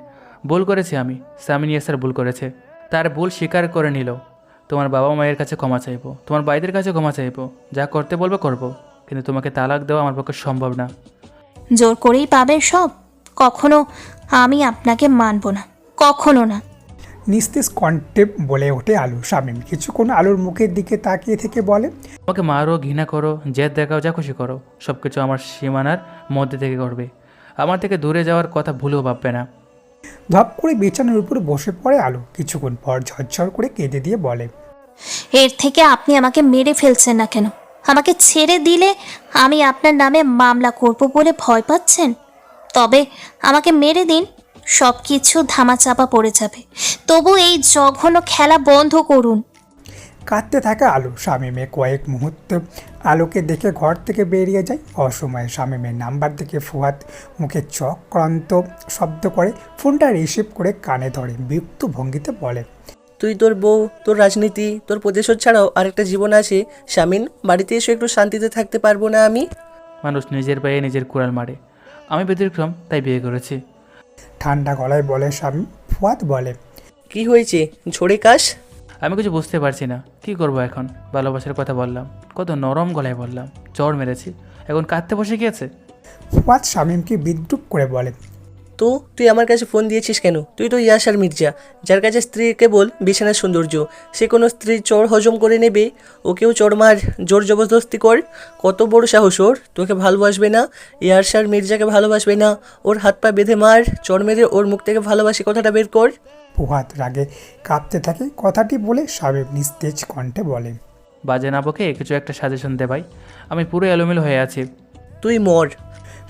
[SPEAKER 2] ভুল করেছি আমি, সামিন ইয়াসার ভুল করেছে, তার ভুল স্বীকার করে নিল। তোমার বাবা মায়ের কাছে ক্ষমা চাইবো, তোমার ভাইদের কাছে ক্ষমা চাইবো, যা করতে বলবো করবো, কিন্তু তোমাকে তালাক দেওয়া আমার পক্ষে সম্ভব না।
[SPEAKER 3] জোর করেই পাবেন সব? কখনো আমি আপনাকে মানব না, কখনো না।
[SPEAKER 1] নিস্তেজ কণ্ঠে বলে ওঠে আলো। শামীম কিছুক্ষণ আলোর মুখের দিকে তাকিয়ে থেকে বলে।
[SPEAKER 2] আমাকে মারো, ঘৃণা করো, জেদ দেখাও, যা খুশি করো, সব কিছু আমার সীমানার মধ্যে থেকে করবে। আমার থেকে দূরে যাওয়ার কথা ভুলেও ভাববে না।
[SPEAKER 1] ধপ করে বিছানার উপর বসে পড়ে আলো। কিছুক্ষণ পর ঝরঝর করে কেঁদে দিয়ে বলে।
[SPEAKER 3] এর থেকে আপনি আমাকে মেরে ফেলছেন না কেন? আমাকে ছেড়ে দিলে আমি আপনার নামে মামলা করব বলে ভয় পাচ্ছেন? তবে আমাকে মেরে দিন, সব কিছু ধামাচাপা পড়ে যাবে। তবু এই জঘন্য খেলা বন্ধ করুন।
[SPEAKER 1] কাঁদতে থাকে আলো। শামীমে কয়েক মুহূর্ত আলোকে দেখে ঘর থেকে বেরিয়ে যায়। অসময়ে শামীমের নাম্বার দেখে ফুয়াদ মুখে চক্রান্ত শব্দ করে ফোনটা রিসিভ করে কানে ধরে বিরক্ত ভঙ্গিতে বলে।
[SPEAKER 7] তুই তোর বউ, তোর রাজনীতি, তোর প্রতিশোধ ছাড়াও আরেকটা জীবন আছে শামিন। বাড়িতে এসে একটু শান্তিতে থাকতে পারবো না আমি?
[SPEAKER 2] মানুষ নিজের পায়ে নিজের কুড়াল মারে, আমি ব্যতিক্রম, তাই বিয়ে করেছি।
[SPEAKER 1] ঠান্ডা গলায় বলে শামীম। ফুয়াদ বলে।
[SPEAKER 7] কি হয়েছে, ঝরে কাশ?
[SPEAKER 2] আমি কিছু বুঝতে পারছি না, কি করব এখন? ভালোবাসার কথা বললাম, কত নরম গলায় বললাম, চড় মেরেছি, এখন কাঁদতে বসে গিয়েছে।
[SPEAKER 1] ফুয়াদ শামীমকে বিদ্রুপ করে বলে।
[SPEAKER 7] তো তুই আমার কাছে ফোন দিয়েছিস কেন? তুই তো ইয়াসার মির্জা, যার কাছে স্ত্রী কেবল বিছানার সৌন্দর্য। সে কোনো স্ত্রীর চোর হজম করে নেবে, ওকেও চোর মার, জোর জবরদস্তি কর। কত বড় সাহস ওর? তোকে ভালোবাসবে না, ইয়াসার মির্জাকে ভালোবাসবে না, ওর হাত পা বেঁধে মার, চোর মেরে ওর মুখ থেকে ভালোবাসি কথাটা বের কর।
[SPEAKER 1] ফুয়াদ রাগে কাঁপতে থাকে। কথাটি বলে শামীম নিস্তেজ কণ্ঠে বলে।
[SPEAKER 2] বাজে না বকে কিছু একটা সাজেশন দে ভাই, আমি পুরো এলোমেলো হয়ে আছি।
[SPEAKER 7] তুই মর।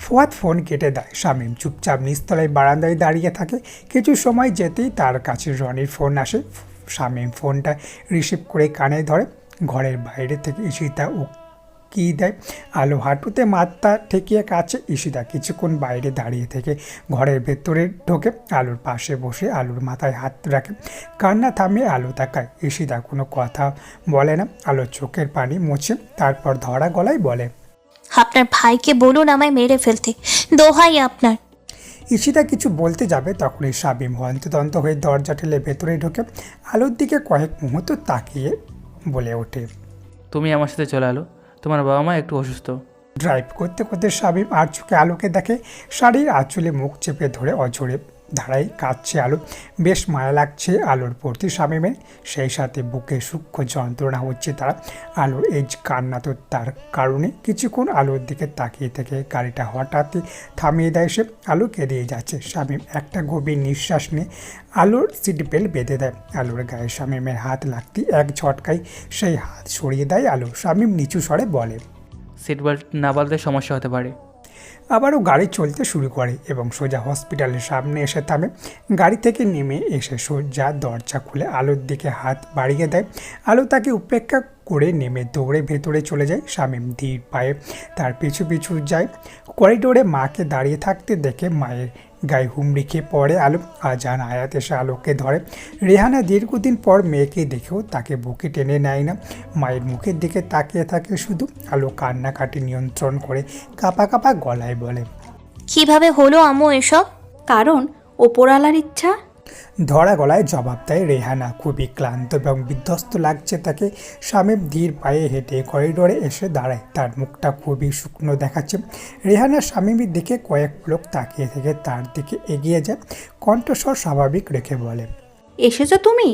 [SPEAKER 1] ফুয়াদ ফোন কেটে দেয়। শামীম চুপচাপ নিচতলায় বারান্দায় দাঁড়িয়ে থাকে। কিছু সময় যেতেই তার কাছে রনির ফোন আসে। শামীম ফোনটা রিসিভ করে কানে ধরে। ঘরের বাইরে থেকে ঈশিতা উকি দেয়। আলো হাঁটুতে মাথা ঠেকিয়ে কাছে। ঈশিতা কিছুক্ষণ বাইরে দাঁড়িয়ে থেকে ঘরের ভেতরে ঢোকে। আলোর পাশে বসে আলোর মাথায় হাত রাখে। কান্না থামিয়ে আলো তাকায়। ঈশিতা কোনো কথা বলে না। আলো চোখের পানি মোছে, তারপর ধরা গলায় বলে।
[SPEAKER 3] আপনার ভাইকে বলুন আমায় মেরে ফেলতে, দোহাই আপনার।
[SPEAKER 1] ঈশিতা কিছু বলতে যাবে, তখনই শামীম হন্তদন্ত হয়ে দরজা ঠেলে ভেতরে ঢোকে। আলোর দিকে কয়েক মুহূর্ত তাকিয়ে বলে ওঠে।
[SPEAKER 2] তুমি আমার সাথে চলে আলো, তোমার বাবা মা একটু অসুস্থ।
[SPEAKER 1] ড্রাইভ করতে করতে শামীম আর চোখে আলোকে দেখে। শাড়ির আঁচলে মুখ চেপে ধরে অঝরে ধারায় কাঁদছে আলো। বেশ মায়া লাগছে আলোর প্রতি শামীমের, সেই সাথে বুকে সূক্ষ্ম যন্ত্রণা হচ্ছে তারা। আলোর এই কান্না তো তার কারণে। কিছুক্ষণ আলোর দিকে তাকিয়ে থেকে গাড়িটা হঠাৎই থামিয়ে দেয় সে। আলো কেঁদিয়ে যাচ্ছে। শামীম একটা গভীর নিঃশ্বাস নিয়ে আলোর সিট বেল্ট বেঁধে দেয়। আলোর গায়ে শামীমের হাত লাগতে এক ঝটকায় সেই হাত সরিয়ে দেয় আলো। শামীম নিচু স্বরে বলে,
[SPEAKER 2] সিট বেল্ট না বাঁধলে সমস্যা হতে পারে।
[SPEAKER 1] আবারও গাড়ি চলতে শুরু করে এবং সোজা হসপিটালের সামনে এসে থামে। গাড়ি থেকে নেমে এসে সোজা দরজা খুলে আলোর দিকে হাত বাড়িয়ে দেয়। আলো তাকে উপেক্ষা করে নেমে দৌড়ে ভেতরে চলে যায়। শামীম ধীর পায়ে তার পিছু পিছু যায়। করিডোরে মাকে দাঁড়িয়ে থাকতে দেখে মায়ের গায়ে হুমড়ি খেয়ে পড়ে আলো। আজান আয়াত এসে আলোকে ধরে। রেহানা দীর্ঘদিন পর মেয়েকে দেখেও তাকে বুকে টেনে নেয় না, মায়ের মুখের দিকে তাকিয়ে থাকে শুধু। আলো কান্নাকাটি নিয়ন্ত্রণ করে কাঁপা কাঁপা গলায় বলে,
[SPEAKER 3] কিভাবে হলো আম্মু এসব?
[SPEAKER 10] কারণ ওপরওয়ালার ইচ্ছা।
[SPEAKER 1] ধরা গলায় জবাব দেয় রেহানা। খুবই ক্লান্ত এবং বিধ্বস্ত লাগছে তাকে। শামীম ধীর পায়ে হেঁটে করিডোরে এসে দাঁড়ায়। তার মুখটা খুবই শুকনো দেখাচ্ছে। রেহানা শামীমের দিকে কয়েক পলক তাকিয়ে থেকে তার দিকে এগিয়ে যায়। কণ্ঠস্বর স্বাভাবিক রেখে বলে,
[SPEAKER 10] এসেছো তুমি?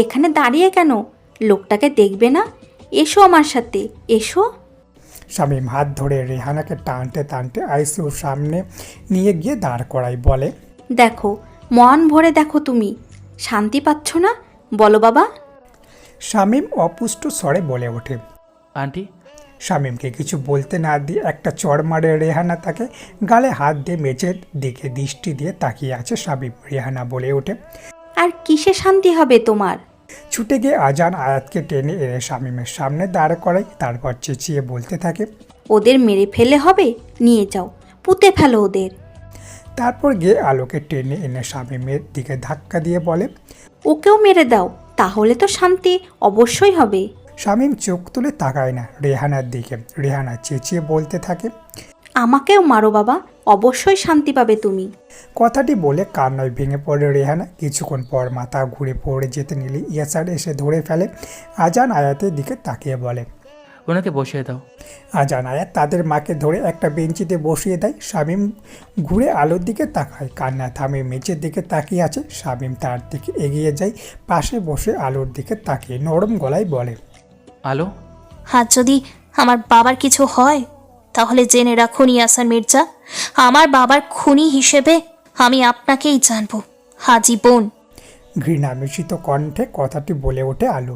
[SPEAKER 10] এখানে দাঁড়িয়ে কেন? লোকটাকে দেখবে না? এসো আমার সাথে, এসো।
[SPEAKER 1] শামীম হাত ধরে রেহানাকে টানতে টানতে আইসিউর সামনে নিয়ে গিয়ে দাঁড় করায়। বলে,
[SPEAKER 10] দেখো, মন ভরে দেখো, তুমি শান্তি পাচ্ছ না? বলো বাবা।
[SPEAKER 1] শামীম অপুষ্ট স্বরে বলে ওঠে,
[SPEAKER 2] আন্টি।
[SPEAKER 1] শামীমকে কিছু বলতে না দিয়ে একটা চড় মারে রেহানা। তাকে গালে হাত দিয়ে মেঝের দিকে দৃষ্টি দিয়ে তাকিয়ে আছে শামীম। রেহানা বলে ওঠে,
[SPEAKER 10] আর কিসে শান্তি হবে তোমার?
[SPEAKER 1] ছুটে গিয়ে আজান আয়াতকে টেনে এনে শামীমের সামনে দাঁড় করায়। তারপর চেঁচিয়ে বলতে থাকে,
[SPEAKER 10] ওদের মেরে ফেলে হবে? নিয়ে যাও, পুঁতে ফেলো ওদের।
[SPEAKER 1] তারপর গিয়ে আলোকে টেনে এনে শামীমের দিকে ধাক্কা দিয়ে বলে,
[SPEAKER 10] ওকেও মেরে দাও, তাহলে তো শান্তি অবশ্যই হবে।
[SPEAKER 1] শামীম চোখ তুলে তাকায় না রেহানার দিকে। রেহানা চেঁচিয়ে বলতে থাকে,
[SPEAKER 10] আমাকেও মারো বাবা, অবশ্যই শান্তি পাবে তুমি।
[SPEAKER 1] কথাটি বলে কান্নায় ভেঙে পড়ে রেহানা। কিছুক্ষণ পর মাথা ঘুরে পড়ে যেতে নিলে ইয়াসার এসে ধরে ফেলে। আজান আয়াতের দিকে তাকিয়ে বলে,
[SPEAKER 2] ওনাকে বসিয়ে দাও।
[SPEAKER 1] আজান আয়াত তাদের মাকে ধরে একটা বেঞ্চিতে বসিয়ে দেয়। শামীম ঘুরে আলোর দিকে তাকায়। কান্না থামে মেঝের দিকে তাকিয়ে আছে। শামীম তার দিকে এগিয়ে যায়। পাশে বসে আলোর দিকে তাকিয়ে নরম গলায় বলে,
[SPEAKER 2] আলো,
[SPEAKER 3] আর যদি আমার বাবার কিছু হয় তাহলে জেনে রাখুন ইয়াসার মির্জা, আমার বাবার খুনি হিসেবে আমি আপনাকেই জানবো আজীবন।
[SPEAKER 1] ঘৃণা মিশ্রিত কণ্ঠে কথাটি বলে ওঠে আলো।